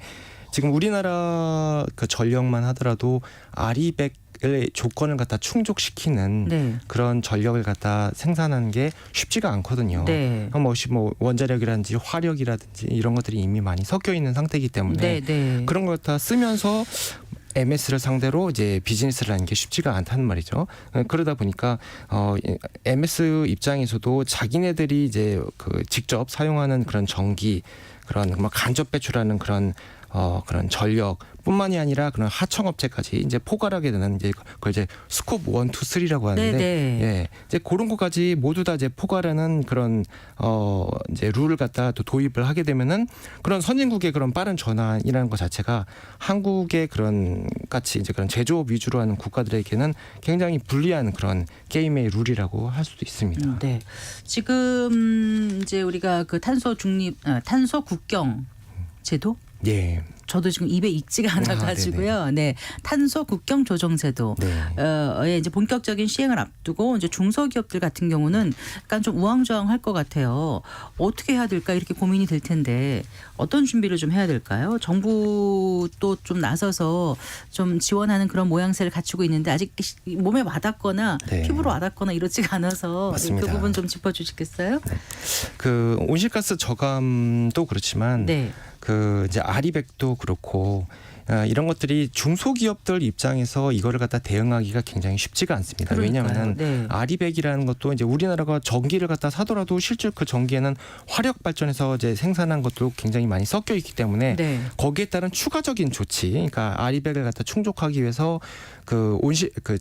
Speaker 5: 지금 우리나라 그 전력만 하더라도 아리백의 조건을 갖다 충족시키는
Speaker 2: 네.
Speaker 5: 그런 전력을 갖다 생산하는 게 쉽지가 않거든요.
Speaker 2: 네.
Speaker 5: 뭐 원자력이라든지 화력이라든지 이런 것들이 이미 많이 섞여 있는 상태이기 때문에
Speaker 2: 네.
Speaker 5: 그런 걸 다 쓰면서 MS를 상대로 이제 비즈니스를 하는 게 쉽지가 않다는 말이죠. 그러다 보니까 MS 입장에서도 자기네들이 이제 그 직접 사용하는 그런 전기 그런 뭐 간접 배출하는 그런 전력뿐만이 아니라 그런 하청업체까지 이제 포괄하게 되는 이제 그걸 이제 스콥 1, 2, 3라고 하는데
Speaker 2: 네네.
Speaker 5: 예. 이제 그런 것까지 모두 다 이제 포괄하는 그런 이제 룰을 갖다 또 도입을 하게 되면은 그런 선진국의 그런 빠른 전환이라는 것 자체가 한국의 그런 같이 이제 그런 제조업 위주로 하는 국가들에게는 굉장히 불리한 그런 게임의 룰이라고 할 수도 있습니다.
Speaker 2: 네. 지금 이제 우리가 그 탄소 국경 제도
Speaker 5: 예.
Speaker 2: 저도 지금 입에 익지가 않아 가지고요. 네. 탄소 국경 조정 제도 예, 이제 본격적인 시행을 앞두고 이제 중소기업들 같은 경우는 약간 좀 우왕좌왕할 것 같아요. 어떻게 해야 될까 이렇게 고민이 될 텐데 어떤 준비를 좀 해야 될까요? 정부도 좀 나서서 좀 지원하는 그런 모양새를 갖추고 있는데 아직 몸에 와닿거나
Speaker 5: 네.
Speaker 2: 피부로 와닿거나 이렇지가 않아서
Speaker 5: 맞습니다.
Speaker 2: 그 부분 좀 짚어주시겠어요?
Speaker 5: 그 온실가스 저감도 그렇지만
Speaker 2: 네.
Speaker 5: 그 이제 아리백도 그렇고 이런 것들이 중소기업들 입장에서 이거를 갖다 대응하기가 굉장히 쉽지가 않습니다.
Speaker 2: 그러니까요.
Speaker 5: 왜냐하면
Speaker 2: 네.
Speaker 5: 아리백이라는 것도 이제 우리나라가 전기를 갖다 사더라도 실제 그 전기에는 화력 발전에서 이제 생산한 것도 굉장히 많이 섞여 있기 때문에
Speaker 2: 네.
Speaker 5: 거기에 따른 추가적인 조치, 그러니까 아리백을 갖다 충족하기 위해서 그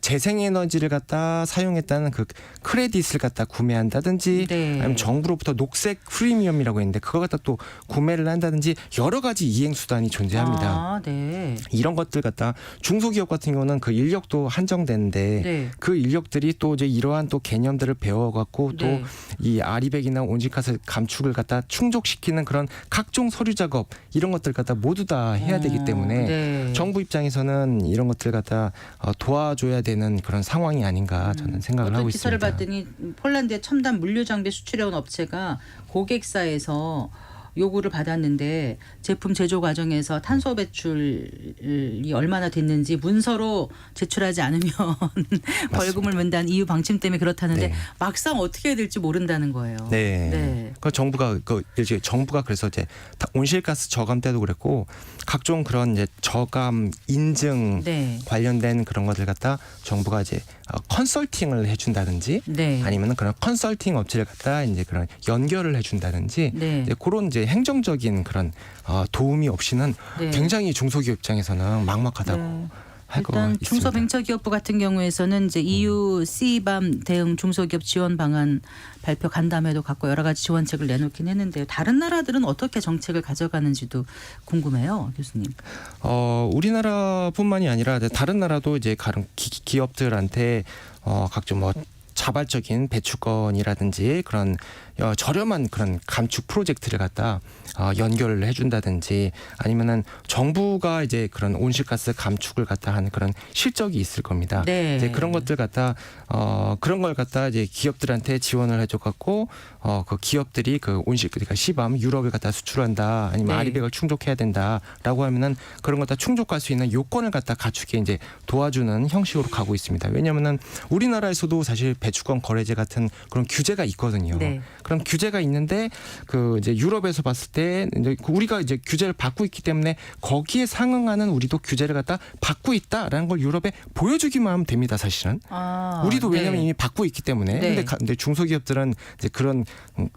Speaker 5: 재생에너지를 갖다 사용했다는 그 크레딧을 갖다 구매한다든지
Speaker 2: 네.
Speaker 5: 아니면 정부로부터 녹색 프리미엄이라고 있는데 그거 갖다 또 구매를 한다든지 여러 가지 이행 수단이 존재합니다.
Speaker 2: 아, 네.
Speaker 5: 이런 것들 갖다 중소기업 같은 경우는 그 인력도 한정되는데
Speaker 2: 네.
Speaker 5: 그 인력들이 또 이제 이러한 또 개념들을 배워갖고
Speaker 2: 네.
Speaker 5: 또 이 아리백이나 온실가스 감축을 갖다 충족시키는 그런 각종 서류 작업 이런 것들 갖다 모두 다 해야 되기 때문에
Speaker 2: 네.
Speaker 5: 정부 입장에서는 이런 것들 갖다 도와줘야 되는 그런 상황이 아닌가 저는 생각을
Speaker 2: 어떤
Speaker 5: 하고
Speaker 2: 기사를
Speaker 5: 있습니다.
Speaker 2: 봤더니 폴란드에 첨단 물류 장비 수출해온 업체가 고객사에서 요구를 받았는데 제품 제조 과정에서 탄소 배출이 얼마나 됐는지 문서로 제출하지 않으면 벌금을 문다는 EU 방침 때문에 그렇다는데
Speaker 5: 네.
Speaker 2: 막상 어떻게 해야 될지 모른다는 거예요.
Speaker 5: 네. 그 정부가 이제 정부가 그래서 이제 온실가스 저감 때도 그랬고 각종 그런 이제 저감 인증
Speaker 2: 네.
Speaker 5: 관련된 그런 것들 갖다 정부가 이제 컨설팅을 해준다든지
Speaker 2: 네.
Speaker 5: 아니면은 그런 컨설팅 업체를 갖다 이제 그런 연결을 해준다든지
Speaker 2: 네.
Speaker 5: 이제 그런 이제 행정적인 그런 도움이 없이는
Speaker 2: 네.
Speaker 5: 굉장히 중소기업 입장에서는 막막하다고
Speaker 2: 네.
Speaker 5: 할 거
Speaker 2: 일단
Speaker 5: 있습니다.
Speaker 2: 중소벤처기업부 같은 경우에서는 이제 EU CBAM 대응 중소기업 지원 방안 발표 간담회도 갖고 여러 가지 지원책을 내놓긴 했는데요. 다른 나라들은 어떻게 정책을 가져가는지도 궁금해요, 교수님.
Speaker 5: 우리나라뿐만이 아니라 다른 나라도 이제 다른 기업들한테 각종 뭐 자발적인 배출권이라든지 그런 저렴한 그런 감축 프로젝트를 갖다 연결을 해준다든지 아니면은 정부가 이제 그런 온실가스 감축을 갖다 하는 그런 실적이 있을 겁니다.
Speaker 2: 네.
Speaker 5: 이제 그런 것들 갖다 그런 걸 갖다 이제 기업들한테 지원을 해줘 갖고 그 기업들이 그 그러니까 시밤 유럽을 갖다 수출한다 아니면
Speaker 2: 네.
Speaker 5: 아리백을 충족해야 된다라고 하면은 그런 것 다 충족할 수 있는 요건을 갖다 갖추게 이제 도와주는 형식으로 가고 있습니다. 왜냐하면은 우리나라에서도 사실 배출권 거래제 같은 그런 규제가 있거든요.
Speaker 2: 네.
Speaker 5: 그런 규제가 있는데 그 이제 유럽에서 봤을 때 이제 우리가 이제 규제를 받고 있기 때문에 거기에 상응하는 우리도 규제를 갖다 받고 있다라는 걸 유럽에 보여주기만 하면 됩니다. 사실은 우리도
Speaker 2: 네.
Speaker 5: 왜냐하면 이미 받고 있기 때문에
Speaker 2: 네.
Speaker 5: 근데 중소기업들은 이제 그런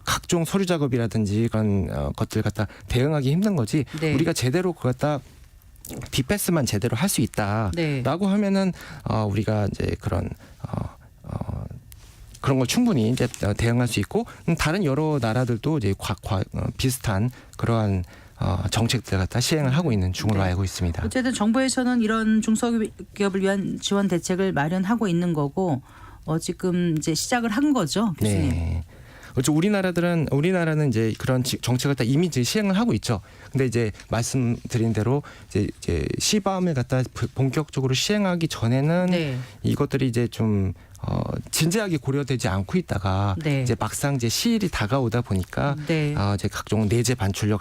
Speaker 5: 각종 서류 작업이라든지 그런 것들 갖다 대응하기 힘든 거지
Speaker 2: 네.
Speaker 5: 우리가 제대로 그걸 갖다 디패스만 제대로 할 수 있다라고
Speaker 2: 네.
Speaker 5: 하면은 우리가 이제 그런 그런 걸 충분히 이제 대응할 수 있고 다른 여러 나라들도 이제 비슷한 그러한 정책들 갖다 시행을 하고 있는 중으로
Speaker 2: 네.
Speaker 5: 알고 있습니다.
Speaker 2: 어쨌든 정부에서는 이런 중소기업을 위한 지원 대책을 마련하고 있는 거고 지금 이제 시작을 한 거죠, 교수님.
Speaker 5: 네. 그렇죠. 우리나라는 이제 그런 정책을 다 이미 이제 시행을 하고 있죠. 근데 이제 말씀드린 대로 이제 시밤을 갖다 본격적으로 시행하기 전에는
Speaker 2: 네.
Speaker 5: 이것들이 이제 좀 진지하게 고려되지 않고 있다가
Speaker 2: 네.
Speaker 5: 이제 막상 이제 시일이 다가오다 보니까
Speaker 2: 네.
Speaker 5: 이제 각종 내재 반출력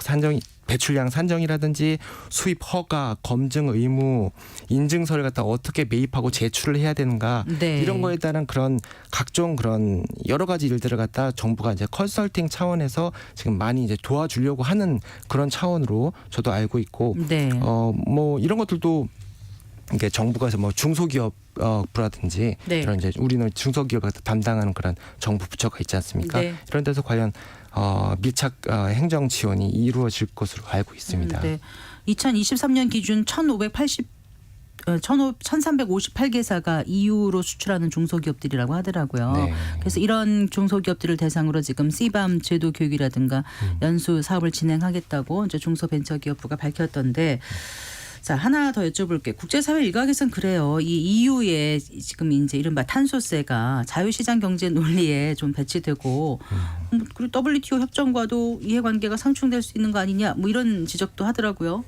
Speaker 5: 배출량 산정이라든지 수입 허가, 검증 의무, 인증서를 갖다 어떻게 매입하고 제출을 해야 되는가
Speaker 2: 네.
Speaker 5: 이런 거에 따른 그런 각종 그런 여러 가지 일들을 갖다 정부가 이제 컨설팅 차원에서 지금 많이 이제 도와주려고 하는 그런 차원으로 저도 알고 있고
Speaker 2: 네.
Speaker 5: 뭐 이런 것들도 이게 정부가 뭐 중소기업 부라든지
Speaker 2: 네.
Speaker 5: 이런 이제 우리는 중소기업을 담당하는 그런 정부 부처가 있지 않습니까?
Speaker 2: 네.
Speaker 5: 이런 데서 관련 밀착 행정 지원이 이루어질 것으로 알고 있습니다.
Speaker 2: 네. 2023년 기준 1358개사가 EU로 수출하는 중소기업들이라고 하더라고요.
Speaker 5: 네.
Speaker 2: 그래서 이런 중소기업들을 대상으로 지금 CBAM 제도 교육이라든가 연수 사업을 진행하겠다고 이제 중소벤처기업부가 밝혔던데 자, 하나 더 여쭤볼게요. 국제사회 일각에선 그래요. 이 EU의 지금 이제 이른바 탄소세가 자유시장 경제 논리에 좀 배치되고 그리고 WTO 협정과도 이해관계가 상충될 수 있는 거 아니냐 뭐 이런 지적도 하더라고요.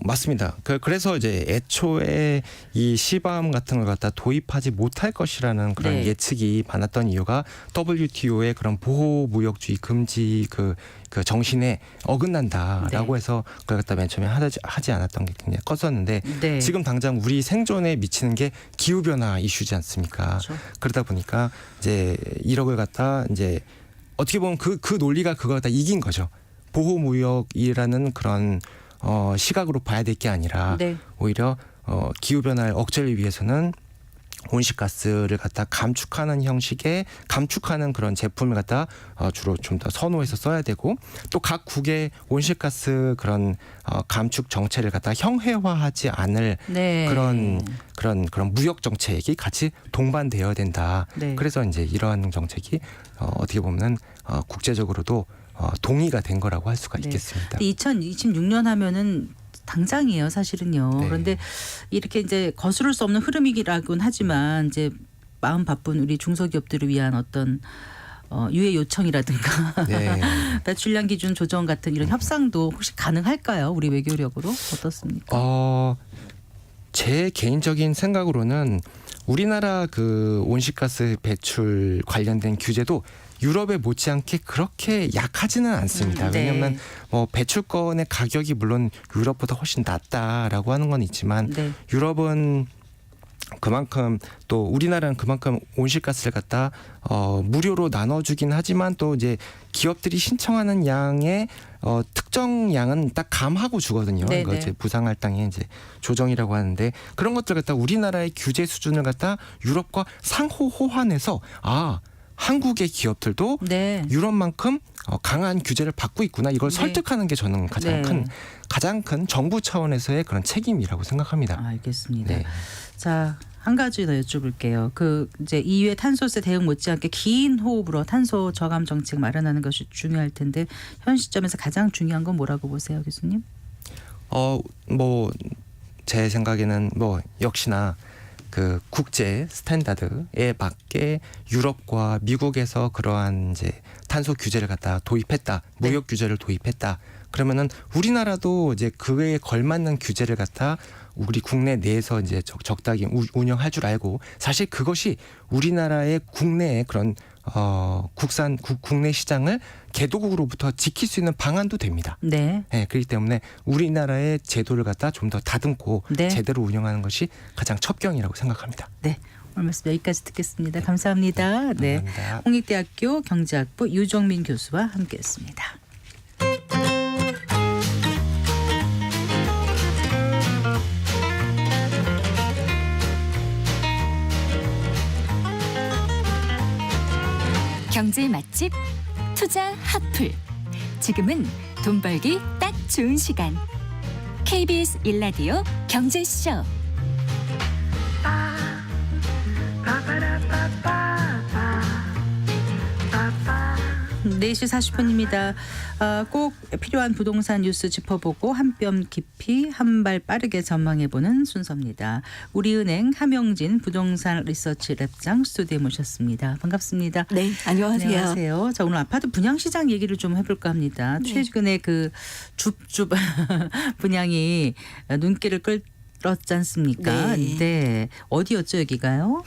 Speaker 5: 맞습니다. 그래서 이제 애초에 이 시밤 같은 걸 갖다 도입하지 못할 것이라는 그런
Speaker 2: 네.
Speaker 5: 예측이 많았던 이유가 WTO의 그런 보호무역주의 금지 그 정신에 어긋난다라고
Speaker 2: 네.
Speaker 5: 해서 그걸 갖다 맨 처음에 하지 않았던 게 굉장히 컸었는데
Speaker 2: 네.
Speaker 5: 지금 당장 우리 생존에 미치는 게 기후 변화 이슈지 않습니까?
Speaker 2: 그렇죠.
Speaker 5: 그러다 보니까 이제 1억을 갖다 이제 어떻게 보면 그 논리가 그걸 갖다 이긴 거죠. 보호무역이라는 그런 시각으로 봐야 될 게 아니라
Speaker 2: 네.
Speaker 5: 오히려 기후 변화를 억제를 위해서는 온실가스를 갖다 감축하는 형식의 감축하는 그런 제품을 갖다 주로 좀 더 선호해서 써야 되고 또 각 국의 온실가스 그런 감축 정책을 갖다 형해화하지 않을
Speaker 2: 네.
Speaker 5: 그런 무역 정책이 같이 동반되어야 된다.
Speaker 2: 네.
Speaker 5: 그래서 이제 이러한 정책이 어떻게 보면 국제적으로도 동의가 된 거라고 할 수가
Speaker 2: 네.
Speaker 5: 있겠습니다.
Speaker 2: 2026년 하면은 당장이에요, 사실은요.
Speaker 5: 네.
Speaker 2: 그런데 이렇게 이제 거스를 수 없는 흐름이라고는 하지만 이제 마음 바쁜 우리 중소기업들을 위한 어떤 유예 요청이라든가
Speaker 5: 네.
Speaker 2: 배출량 기준 조정 같은 이런 협상도 혹시 가능할까요? 우리 외교력으로 어떻습니까?
Speaker 5: 제 개인적인 생각으로는 우리나라 그 온실가스 배출 관련된 규제도 유럽에 못지않게 그렇게 약하지는 않습니다.
Speaker 2: 네.
Speaker 5: 왜냐하면 뭐 배출권의 가격이 물론 유럽보다 훨씬 낮다라고 하는 건 있지만
Speaker 2: 네.
Speaker 5: 유럽은 그만큼 또 우리나라는 그만큼 온실가스를 갖다 무료로 나눠주긴 하지만 또 이제 기업들이 신청하는 양의 특정 양은 딱 감하고 주거든요.
Speaker 2: 네네.
Speaker 5: 이거 이제 부상할당의 이제 조정이라고 하는데 그런 것들 갖다 우리나라의 규제 수준을 갖다 유럽과 상호 호환해서 한국의 기업들도
Speaker 2: 네.
Speaker 5: 유럽만큼 강한 규제를 받고 있구나 이걸
Speaker 2: 네.
Speaker 5: 설득하는 게 저는
Speaker 2: 네.
Speaker 5: 가장 큰 정부 차원에서의 그런 책임이라고 생각합니다.
Speaker 2: 알겠습니다.
Speaker 5: 네.
Speaker 2: 자, 한 가지 더 여쭤볼게요. 이제 EU의 탄소세 대응 못지않게 긴 호흡으로 탄소 저감 정책 마련하는 것이 중요할 텐데 현 시점에서 가장 중요한 건 뭐라고 보세요, 교수님?
Speaker 5: 뭐 제 생각에는 뭐 역시나 그 국제 스탠다드에 맞게 유럽과 미국에서 그러한 이제 탄소 규제를 갖다 도입했다, 무역 규제를 도입했다. 그러면은 우리나라도 이제 그에 걸맞는 규제를 갖다 우리 국내 내에서 이제 적당히 운영할 줄 알고 사실 그것이 우리나라의 국내의 그런 국내 시장을 개도국으로부터 지킬 수 있는 방안도 됩니다.
Speaker 2: 네.
Speaker 5: 네, 그렇기 때문에 우리나라의 제도를 갖다 좀 더 다듬고
Speaker 2: 네.
Speaker 5: 제대로 운영하는 것이 가장 첩경이라고 생각합니다.
Speaker 2: 네. 오늘 말씀 여기까지 듣겠습니다. 감사합니다. 네.
Speaker 5: 감사합니다.
Speaker 2: 홍익대학교 경제학부 유정민 교수와 함께했습니다.
Speaker 1: 경제 맛집 투자 핫플. 지금은 돈 벌기 딱 좋은 시간. KBS 1라디오 경제쇼.
Speaker 2: 4시 40분입니다. 꼭 필요한 부동산 뉴스 짚어보고 한 뼘 깊이 한 발 빠르게 전망해보는 순서입니다. 우리은행 함영진 부동산 리서치 랩장 스튜디오에 모셨습니다. 반갑습니다.
Speaker 6: 네, 안녕하세요.
Speaker 2: 안녕하세요. 자, 오늘 아파트 분양시장 얘기를 좀 해볼까 합니다.
Speaker 6: 네.
Speaker 2: 최근에 그 줍줍 분양이 눈길을 끌었지 않습니까?
Speaker 6: 네.
Speaker 2: 네. 어디였죠, 여기가요?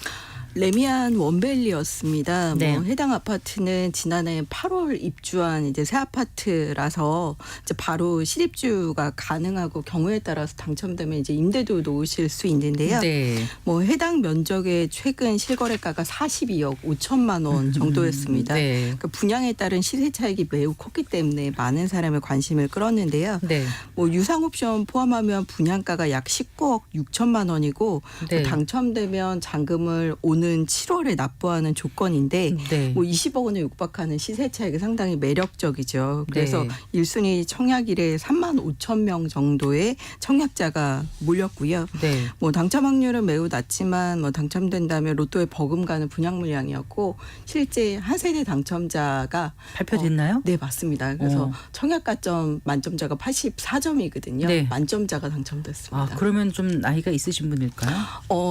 Speaker 6: 레미안 원밸리였습니다.
Speaker 2: 네.
Speaker 6: 해당 아파트는 지난해 8월 입주한 이제 새 아파트라서 이제 바로 실입주가 가능하고 경우에 따라서 당첨되면 이제 임대도 놓으실 수 있는데요.
Speaker 2: 네.
Speaker 6: 해당 면적의 최근 실거래가가 42억 5천만 원 정도였습니다.
Speaker 2: 네.
Speaker 6: 그러니까 분양에 따른 시세 차익이 매우 컸기 때문에 많은 사람의 관심을 끌었는데요.
Speaker 2: 네.
Speaker 6: 유상 옵션 포함하면 분양가가 약 19억 6천만 원이고
Speaker 2: 네.
Speaker 6: 당첨되면 잔금을 오는 7월에 납부하는 조건인데
Speaker 2: 네.
Speaker 6: 20억 원에 육박하는 시세 차익이 상당히 매력적이죠. 그래서
Speaker 2: 네.
Speaker 6: 1순위 청약 일에 3만 5천 명 정도의 청약자가 몰렸고요.
Speaker 2: 네.
Speaker 6: 당첨 확률은 매우 낮지만 당첨된다면 로또에 버금가는 분양 물량이었고 실제 한 세대 당첨자가
Speaker 2: 발표됐나요?
Speaker 6: 네, 맞습니다. 그래서 청약가점 만점자가 84점이거든요.
Speaker 2: 네.
Speaker 6: 만점자가 당첨됐습니다.
Speaker 2: 그러면 좀 나이가 있으신 분일까요?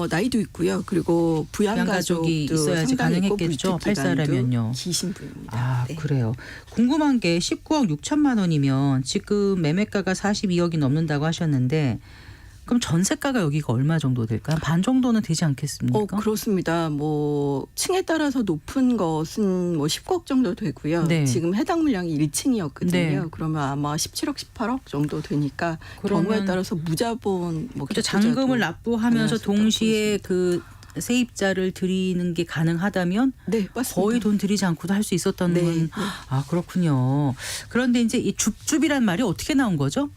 Speaker 6: 나이도 있고요. 그리고
Speaker 2: 부양가족이
Speaker 6: 부양가족도
Speaker 2: 있어야지
Speaker 6: 상당히 있고
Speaker 2: 가능했겠죠.
Speaker 6: 불특기간도
Speaker 2: 8사라면요.
Speaker 6: 기신 분입니다. 네.
Speaker 2: 그래요. 궁금한 게 19억 6천만 원이면 지금 매매가가 42억이 넘는다고 하셨는데 그럼 전세가가 여기가 얼마 정도 될까요? 반 정도는 되지 않겠습니까?
Speaker 6: 그렇습니다. 층에 따라서 높은 것은 19억 정도 되고요.
Speaker 2: 네.
Speaker 6: 지금 해당 물량이 1층이었거든요.
Speaker 2: 네.
Speaker 6: 그러면 아마 17억, 18억 정도 되니까
Speaker 2: 그러면
Speaker 6: 경우에 따라서 무자본
Speaker 2: 그렇죠. 잔금을 납부하면서
Speaker 6: 가능할
Speaker 2: 동시에 그 세입자를 드리는 게 가능하다면
Speaker 6: 네, 맞습니다.
Speaker 2: 거의 돈 들이지 않고도 할 수 있었던
Speaker 6: 네,
Speaker 2: 건
Speaker 6: 네.
Speaker 2: 그렇군요. 그런데 이제 이 줍줍이란 말이 어떻게 나온 거죠?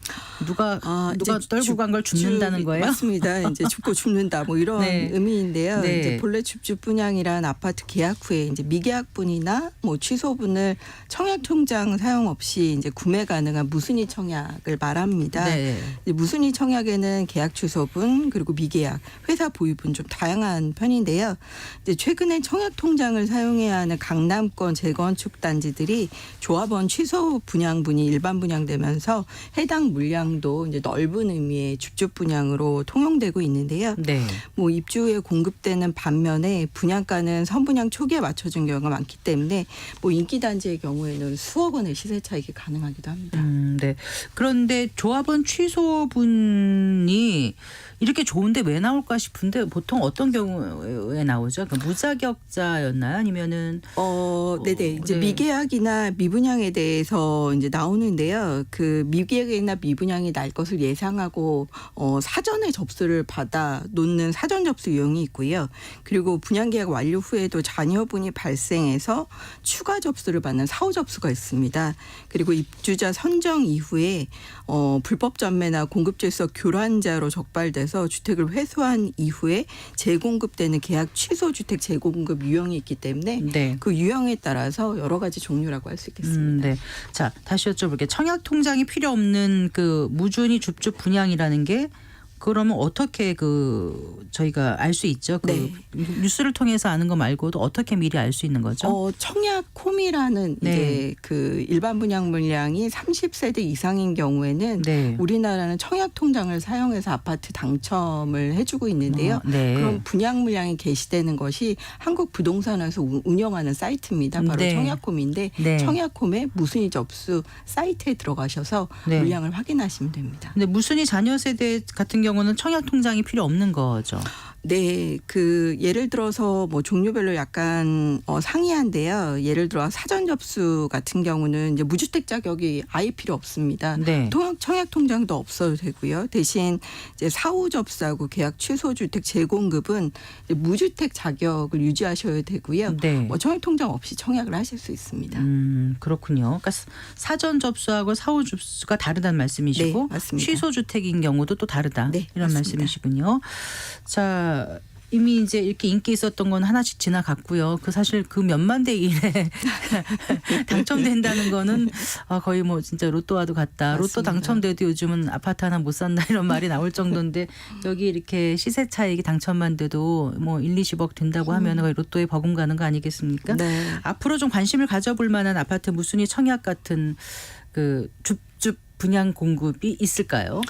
Speaker 2: 누가
Speaker 6: 이제
Speaker 2: 떨고 간 걸 줍는다는 거예요?
Speaker 6: 맞습니다. 이제 줍고 줍는다 이런
Speaker 2: 네.
Speaker 6: 의미인데요.
Speaker 2: 네.
Speaker 6: 이제 본래 줍줍 분양이란 아파트 계약 후에 이제 미계약분이나 취소분을 청약통장 사용 없이 이제 구매 가능한 무순위 청약을 말합니다.
Speaker 2: 네.
Speaker 6: 이제 무순위 청약에는 계약 취소분 그리고 미계약, 회사 보유분 좀 다양한 편인데요. 이제 최근에 청약통장을 사용해야 하는 강남권 재건축 단지들이 조합원 취소 분양분이 일반 분양되면서 해당 물량도 이제 넓은 의미의 줍줍 분양으로 통용되고 있는데요.
Speaker 2: 네.
Speaker 6: 입주 후에 공급되는 반면에 분양가는 선분양 초기에 맞춰준 경우가 많기 때문에 인기 단지의 경우에는 수억 원의 시세 차익이 가능하기도 합니다.
Speaker 2: 네. 그런데 조합원 취소분이 이렇게 좋은데 왜 나올까 싶은데 보통 어떤 경우에 나오죠? 그러니까 무자격자였나요? 아니면은
Speaker 6: 네네. 이제
Speaker 2: 네.
Speaker 6: 미계약이나 미분양에 대해서 이제 나오는데요. 그 미계약이나 미분양이 날 것을 예상하고 사전에 접수를 받아 놓는 사전 접수 유형이 있고요. 그리고 분양계약 완료 후에도 잔여분이 발생해서 추가 접수를 받는 사후 접수가 있습니다. 그리고 입주자 선정 이후에 불법 전매나 공급질서 교란자로 적발돼서 주택을 회수한 이후에 재공급되는 계약 취소 주택 재공급 유형이 있기 때문에
Speaker 2: 네.
Speaker 6: 그 유형에 따라서 여러 가지 종류라고 할 수 있겠습니다.
Speaker 2: 네. 자, 다시 여쭤볼게요. 청약 통장이 필요 없는 그 무준위 줍줍 분양이라는 게 그러면 어떻게 저희가 알 수 있죠?
Speaker 6: 네.
Speaker 2: 뉴스를 통해서 아는 거 말고도 어떻게 미리 알 수 있는 거죠?
Speaker 6: 청약홈이라는
Speaker 2: 네.
Speaker 6: 이제 그 일반 분양 물량이 30세대 이상인 경우에는
Speaker 2: 네.
Speaker 6: 우리나라는 청약 통장을 사용해서 아파트 당첨을 해주고 있는데요.
Speaker 2: 네.
Speaker 6: 그럼 분양 물량이 게시되는 것이 한국 부동산에서 운영하는 사이트입니다. 바로
Speaker 2: 네.
Speaker 6: 청약홈인데
Speaker 2: 네.
Speaker 6: 청약홈의 무순위 접수 사이트에 들어가셔서
Speaker 2: 네.
Speaker 6: 물량을 확인하시면 됩니다.
Speaker 2: 근데 무순위 자녀 세대 같은 경우는 청약 통장이 필요 없는 거죠.
Speaker 6: 네, 그 예를 들어서 뭐 종류별로 약간 상이한데요. 예를 들어 사전 접수 같은 경우는 이제 무주택 자격이 아예 필요 없습니다.
Speaker 2: 네.
Speaker 6: 청약 통장도 없어도 되고요. 대신 이제 사후 접수하고 계약 취소 주택 재공급은 이제 무주택 자격을 유지하셔야 되고요.
Speaker 2: 네.
Speaker 6: 뭐 청약 통장 없이 청약을 하실 수 있습니다.
Speaker 2: 그렇군요. 그러니까 사전 접수하고 사후 접수가 다르다는 말씀이시고
Speaker 6: 네, 맞습니다.
Speaker 2: 취소 주택인 경우도 또 다르다.
Speaker 6: 네,
Speaker 2: 이런
Speaker 6: 맞습니다.
Speaker 2: 말씀이시군요. 자, 이미 이제 이렇게 인기 있었던 건 하나씩 지나갔고요. 사실 그 몇만 대 일에 당첨된다는 거는 거의 뭐 진짜 로또와도 같다. 로또
Speaker 6: 맞습니다.
Speaker 2: 당첨돼도 요즘은 아파트 하나 못 산다 이런 말이 나올 정도인데 여기 이렇게 시세 차익이 당첨만 돼도 뭐 1, 20억 된다고 하면 거의 로또에 버금가는 거 아니겠습니까?
Speaker 6: 네.
Speaker 2: 앞으로 좀 관심을 가져볼 만한 아파트 무순위 청약 같은 그 줍줍 분양 공급이 있을까요?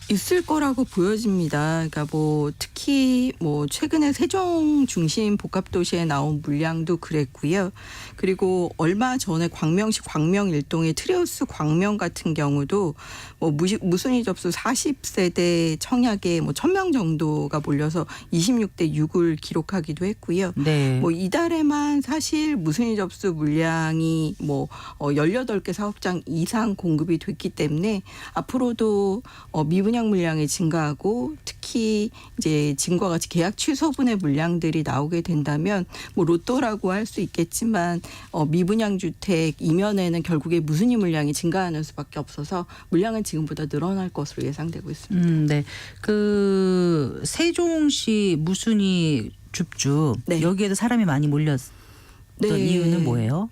Speaker 6: 있을 거라고 보여집니다. 그러니까 뭐 특히 뭐 최근에 세종 중심 복합 도시에 나온 물량도 그랬고요. 그리고 얼마 전에 광명시 광명 일동의 트레우스 광명 같은 경우도 뭐 무순위 접수 40세대 청약에 뭐 1,000명 정도가 몰려서 26대 6을 기록하기도 했고요.
Speaker 2: 네.
Speaker 6: 뭐 이달에만 사실 무순위 접수 물량이 뭐 18개 사업장 이상 공급이 됐기 때문에 앞으로도 미분양 물량이 증가하고 특히 이제 지금과 같이 계약 취소분의 물량들이 나오게 된다면 뭐 로또라고 할 수 있겠지만 미분양 주택 이면에는 결국에 무순위 물량이 증가하는 수밖에 없어서 물량은 지금보다 늘어날 것으로 예상되고 있습니다.
Speaker 2: 네. 그 세종시 무순위 줍줍
Speaker 6: 네.
Speaker 2: 여기에도 사람이 많이 몰렸던 이유는 뭐예요?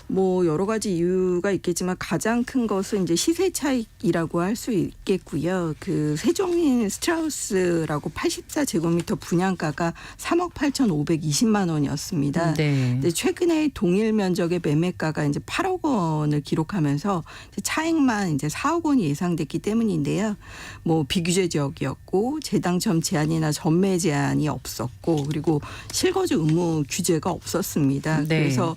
Speaker 6: 뭐 여러 가지 이유가 있겠지만 가장 큰 것은 이제 시세 차익이라고 할 수 있겠고요. 그 세종인 스트라우스라고 84제곱미터 분양가가 3억 8,520만 원이었습니다.
Speaker 2: 네.
Speaker 6: 근데 최근에 동일 면적의 매매가가 이제 8억 원을 기록하면서 차익만 이제 4억 원이 예상됐기 때문인데요. 뭐 비규제 지역이었고 재당첨 제한이나 전매 제한이 없었고 그리고 실거주 의무 규제가 없었습니다.
Speaker 2: 네.
Speaker 6: 그래서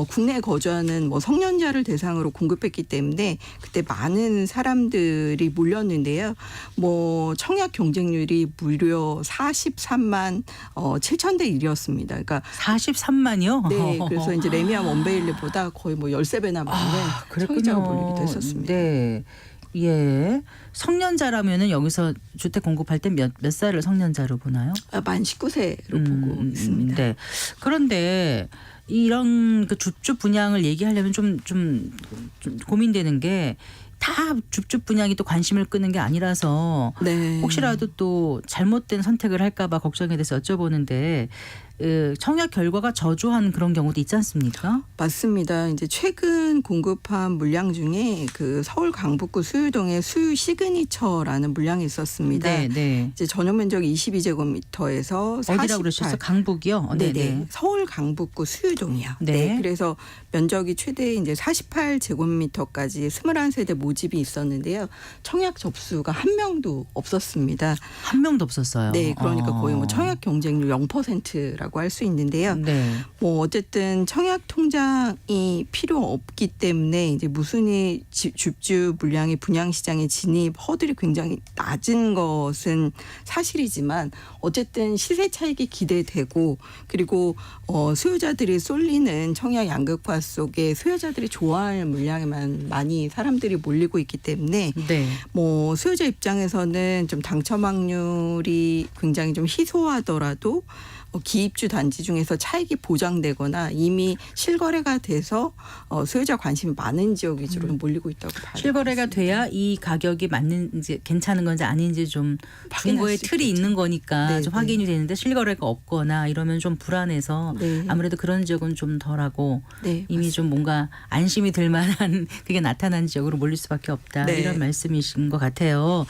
Speaker 6: 국내에 거주하는 뭐 성년자를 대상으로 공급했기 때문에 그때 많은 사람들이 몰렸는데요. 뭐 청약 경쟁률이 무려 43만 7천 대 1이었습니다. 그러니까
Speaker 2: 43만이요?
Speaker 6: 네, 그래서 이제 레미안 원베일리보다 거의 뭐 13배나 많은 청약자가 몰리기도 했었습니다.
Speaker 2: 네. 예. 성년자라면은 여기서 주택 공급할 때 몇 살을 성년자로 보나요?
Speaker 6: 만 19세로 보고 있습니다.
Speaker 2: 네. 그런데 이런 그 줍줍 분양을 얘기하려면 좀 고민되는 게 다 줍줍 분양이 또 관심을 끄는 게 아니라서
Speaker 6: 네.
Speaker 2: 혹시라도 또 잘못된 선택을 할까 봐 걱정에 대해서 여쭤보는데 청약 결과가 저조한 그런 경우도 있지 않습니까?
Speaker 6: 맞습니다. 이제 최근 공급한 물량 중에 그 서울 강북구 수유동에 수유 시그니처라는 물량이 있었습니다.
Speaker 2: 네, 네.
Speaker 6: 이제 전용 면적이 22제곱미터에서
Speaker 2: 어디라고 그러셨어요? 강북이요?
Speaker 6: 네네. 서울 강북구 수유동이요.
Speaker 2: 네.
Speaker 6: 네. 그래서 면적이 최대 이제 48제곱미터까지 21세대 모집이 있었는데요. 청약 접수가 한 명도 없었습니다.
Speaker 2: 한 명도 없었어요.
Speaker 6: 네, 그러니까 거의 뭐 청약 경쟁률 0%라고 방법이라고 할 수 있는데요.
Speaker 2: 네.
Speaker 6: 뭐 어쨌든 청약 통장이 필요 없기 때문에 이제 무순위 줍줍 물량의 분양 시장에 진입 허들이 굉장히 낮은 것은 사실이지만 어쨌든 시세 차익이 기대되고 그리고 수요자들이 쏠리는 청약 양극화 속에 수요자들이 좋아할 물량에만 많이 사람들이 몰리고 있기 때문에
Speaker 2: 네.
Speaker 6: 뭐 수요자 입장에서는 좀 당첨 확률이 굉장히 좀 희소하더라도 기입주 단지 중에서 차익이 보장되거나 이미 실거래가 돼서 수요자 관심이 많은 지역 위주로 몰리고 있다고 봐요.
Speaker 2: 실거래가 돼야 이 가격이 맞는지 괜찮은 건지 아닌지 좀 중고의
Speaker 6: 수
Speaker 2: 틀이
Speaker 6: 있겠죠.
Speaker 2: 있는 거니까
Speaker 6: 네,
Speaker 2: 좀
Speaker 6: 네.
Speaker 2: 확인이 되는데 실거래가 없거나 이러면 좀 불안해서
Speaker 6: 네.
Speaker 2: 아무래도 그런 지역은 좀 덜하고
Speaker 6: 네,
Speaker 2: 이미 좀 뭔가 안심이 들 만한 그게 나타난 지역으로 몰릴 수밖에 없다.
Speaker 6: 네.
Speaker 2: 이런 말씀이신 것 같아요.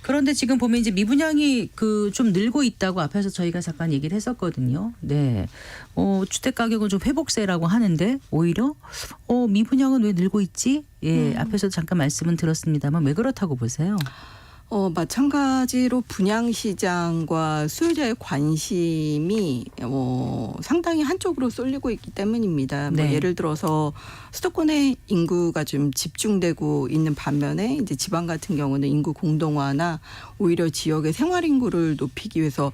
Speaker 2: 그런데 지금 보면 이제 미분양이 좀 늘고 있다고 앞에서 저희가 잠깐 얘기를 했었거든요. 네. 주택 가격은 좀 회복세라고 하는데 오히려 미분양은 왜 늘고 있지? 예, 앞에서 잠깐 말씀은 들었습니다만 왜 그렇다고 보세요?
Speaker 6: 마찬가지로 분양 시장과 수요자의 관심이 상당히 한쪽으로 쏠리고 있기 때문입니다.
Speaker 2: 네.
Speaker 6: 뭐 예를 들어서 수도권의 인구가 좀 집중되고 있는 반면에 이제 지방 같은 경우는 인구 공동화나 오히려 지역의 생활 인구를 높이기 위해서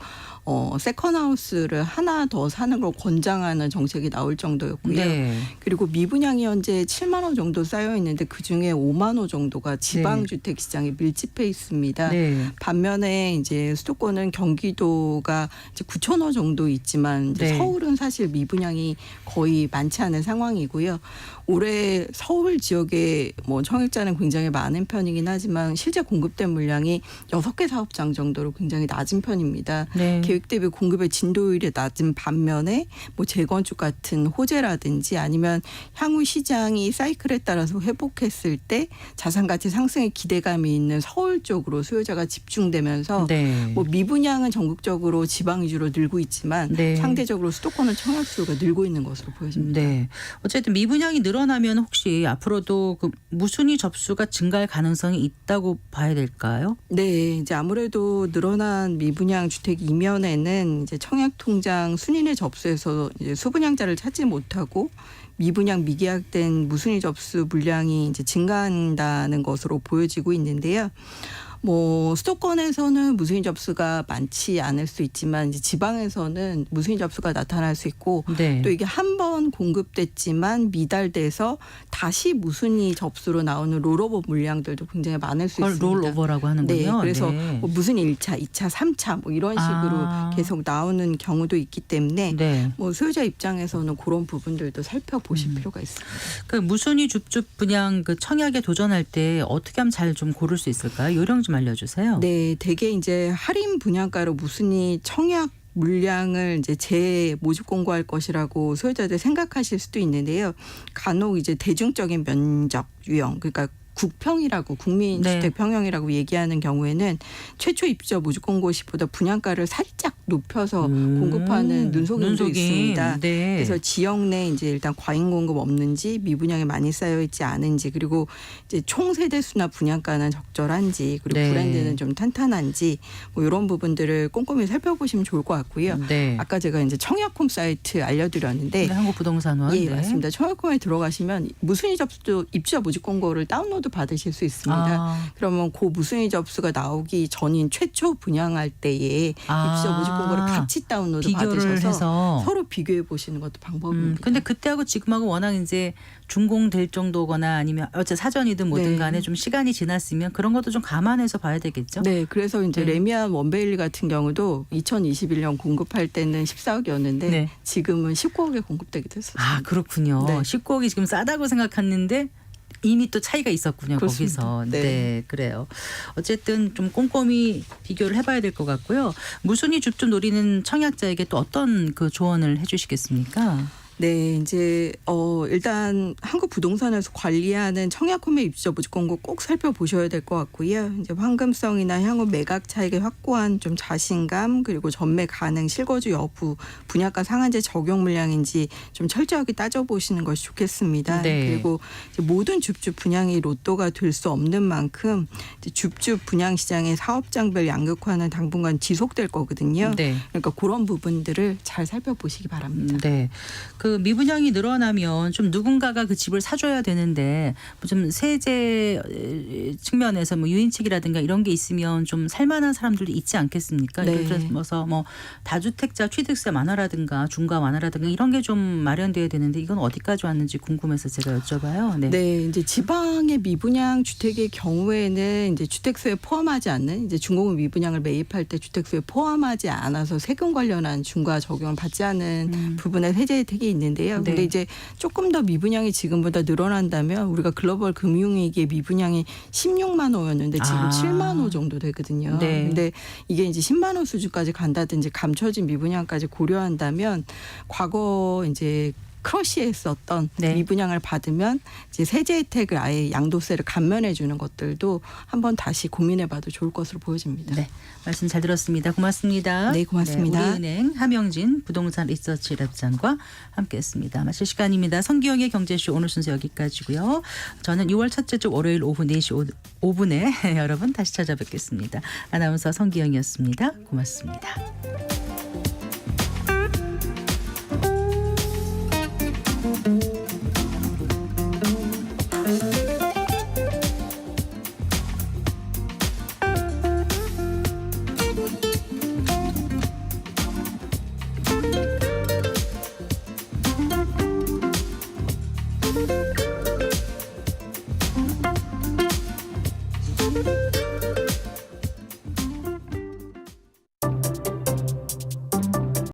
Speaker 6: 세컨하우스를 하나 더 사는 걸 권장하는 정책이 나올 정도였고요.
Speaker 2: 네.
Speaker 6: 그리고 미분양이 현재 7만 호 정도 쌓여 있는데 그중에 5만 호 정도가 지방 주택 시장에 밀집해 있습니다.
Speaker 2: 네.
Speaker 6: 반면에 이제 수도권은 경기도가 이제 9천 호 정도 있지만 이제
Speaker 2: 네.
Speaker 6: 서울은 사실 미분양이 거의 많지 않은 상황이고요. 올해 서울 지역에 뭐 청약자는 굉장히 많은 편이긴 하지만 실제 공급된 물량이 6개 사업장 정도로 굉장히 낮은 편입니다.
Speaker 2: 네.
Speaker 6: 계획 대비 공급의 진도율이 낮은 반면에 뭐 재건축 같은 호재라든지 아니면 향후 시장이 사이클에 따라서 회복했을 때 자산 가치 상승의 기대감이 있는 서울 쪽으로 수요자가 집중되면서
Speaker 2: 네.
Speaker 6: 뭐 미분양은 전국적으로 지방 위주로 늘고 있지만
Speaker 2: 네.
Speaker 6: 상대적으로 수도권은 청약 수가 늘고 있는 것으로 보여집니다.
Speaker 2: 네. 어쨌든 미분양이 늘어나면 혹시 앞으로도 그 무순위 접수가 증가할 가능성이 있다고 봐야 될까요?
Speaker 6: 네, 이제 아무래도 늘어난 미분양 주택 이면에는 이제 청약 통장 순위내 접수에서 이제 수분양자를 찾지 못하고 미분양 미계약된 무순위 접수 물량이 이제 증가한다는 것으로 보여지고 있는데요. 뭐 수도권에서는 무순위 접수가 많지 않을 수 있지만 이제 지방에서는 무순위 접수가 나타날 수 있고
Speaker 2: 네.
Speaker 6: 또 이게 한 번 공급됐지만 미달돼서 다시 무순위 접수로 나오는 롤오버 물량들도 굉장히 많을 수
Speaker 2: 그걸
Speaker 6: 있습니다.
Speaker 2: 롤오버라고 하는군요.
Speaker 6: 네, 그래서
Speaker 2: 네.
Speaker 6: 뭐 무순위 1차, 2차, 3차 뭐 이런 식으로 계속 나오는 경우도 있기 때문에
Speaker 2: 네.
Speaker 6: 뭐 수요자 입장에서는 그런 부분들도 살펴보실 필요가 있습니다.
Speaker 2: 그 무순위 줍줍 분양 그 청약에 도전할 때 어떻게 하면 잘 좀 고를 수 있을까요? 요령 좀 알려주세요.
Speaker 6: 네, 대개 이제 할인 분양가로 무순위 청약 물량을 이제 재모집 공고할 것이라고 소유자들 생각하실 수도 있는데요. 간혹 이제 대중적인 면적 유형, 그러니까 국평이라고 국민주택평형이라고 얘기하는 경우에는 최초 입주자 모집 공고 시보다 분양가를 살짝 높여서 공급하는 눈속임도 있습니다.
Speaker 2: 네.
Speaker 6: 그래서 지역 내 이제 일단 과잉 공급 없는지 미분양이 많이 쌓여 있지 않은지 그리고 이제 총 세대 수나 분양가는 적절한지 그리고
Speaker 2: 네.
Speaker 6: 브랜드는 좀 탄탄한지 뭐 이런 부분들을 꼼꼼히 살펴보시면 좋을 것 같고요.
Speaker 2: 네.
Speaker 6: 아까 제가 이제 청약홈 사이트 알려드렸는데
Speaker 2: 한국부동산원.
Speaker 6: 예,
Speaker 2: 네.
Speaker 6: 맞습니다. 청약홈에 들어가시면 무순위 접수 입주자 모집 공고를 다운로드 받으실 수 있습니다. 그러면 그 무순위 접수가 나오기 전인 최초 분양할 때에 입주자 모집 공고를 같이 다운로드
Speaker 2: 비교를
Speaker 6: 받으셔서
Speaker 2: 해서.
Speaker 6: 서로 비교해 보시는 것도 방법입니다.
Speaker 2: 근데 그때하고 지금하고 워낙 이제 준공될 정도거나 아니면 어째 사전이든 뭐든
Speaker 6: 네.
Speaker 2: 간에 좀 시간이 지났으면 그런 것도 좀 감안해서 봐야 되겠죠.
Speaker 6: 네, 그래서 이제
Speaker 2: 네.
Speaker 6: 레미안 원베일리 같은 경우도 2021년 공급할 때는 14억이었는데
Speaker 2: 네.
Speaker 6: 지금은 19억에 공급되게 됐었습니다.
Speaker 2: 아 그렇군요.
Speaker 6: 네.
Speaker 2: 19억이 지금 싸다고 생각했는데 이미 또 차이가 있었군요.
Speaker 6: 그렇습니다.
Speaker 2: 거기서.
Speaker 6: 네.
Speaker 2: 네, 그래요. 어쨌든 좀 꼼꼼히 비교를 해봐야 될 것 같고요. 무순위 줍줍 노리는 청약자에게 또 어떤 그 조언을 해주시겠습니까?
Speaker 6: 네, 이제 일단 한국 부동산에서 관리하는 청약 홈의 입주자 모집 공고 꼭 살펴보셔야 될 것 같고요. 이제 황금성이나 향후 매각 차익에 확고한 좀 자신감, 그리고 전매 가능, 실거주 여부, 분양가 상한제 적용 물량인지 좀 철저하게 따져보시는 것이 좋겠습니다.
Speaker 2: 네.
Speaker 6: 그리고 이제 모든 줍줍 분양이 로또가 될 수 없는 만큼 이제 줍줍 분양 시장의 사업장별 양극화는 당분간 지속될 거거든요.
Speaker 2: 네.
Speaker 6: 그러니까 그런 부분들을 잘 살펴보시기 바랍니다.
Speaker 2: 네. 그 미분양이 늘어나면 좀 누군가가 그 집을 사줘야 되는데 뭐 좀 세제 측면에서 뭐 유인책이라든가 이런 게 있으면 좀 살만한 사람들도 있지 않겠습니까?
Speaker 6: 네.
Speaker 2: 예를 들어서 뭐 다주택자 취득세 완화라든가 중과 완화라든가 이런 게 좀 마련돼야 되는데 이건 어디까지 왔는지 궁금해서 제가 여쭤봐요. 네.
Speaker 6: 네, 이제 지방의 미분양 주택의 경우에는 이제 주택수에 포함하지 않는 이제 중공업 미분양을 매입할 때 주택수에 포함하지 않아서 세금 관련한 중과 적용을 받지 않은 부분의 세제 혜택이 있는데요.
Speaker 2: 네.
Speaker 6: 근데 이제 조금 더 미분양이 지금보다 늘어난다면 우리가 글로벌 금융위기의 미분양이 16만 호였는데 지금
Speaker 2: 아.
Speaker 6: 7만 호 정도 되거든요.
Speaker 2: 네.
Speaker 6: 근데 이게 이제 10만 호 수준까지 간다든지 감춰진 미분양까지 고려한다면 과거 이제 크러쉬했었던
Speaker 2: 네.
Speaker 6: 미분양을 받으면 이제 세제 혜택을 아예 양도세를 감면해 주는 것들도 한번 다시 고민해봐도 좋을 것으로 보여집니다.
Speaker 2: 네. 말씀 잘 들었습니다. 고맙습니다.
Speaker 6: 네, 고맙습니다.
Speaker 2: 우리은행 하명진 부동산 리서치 랩장과 함께했습니다. 마칠 시간입니다. 성기영의 경제쇼 오늘 순서 여기까지고요. 저는 6월 첫째 주 월요일 오후 4시 5분에 여러분 다시 찾아뵙겠습니다. 아나운서 성기영이었습니다. 고맙습니다.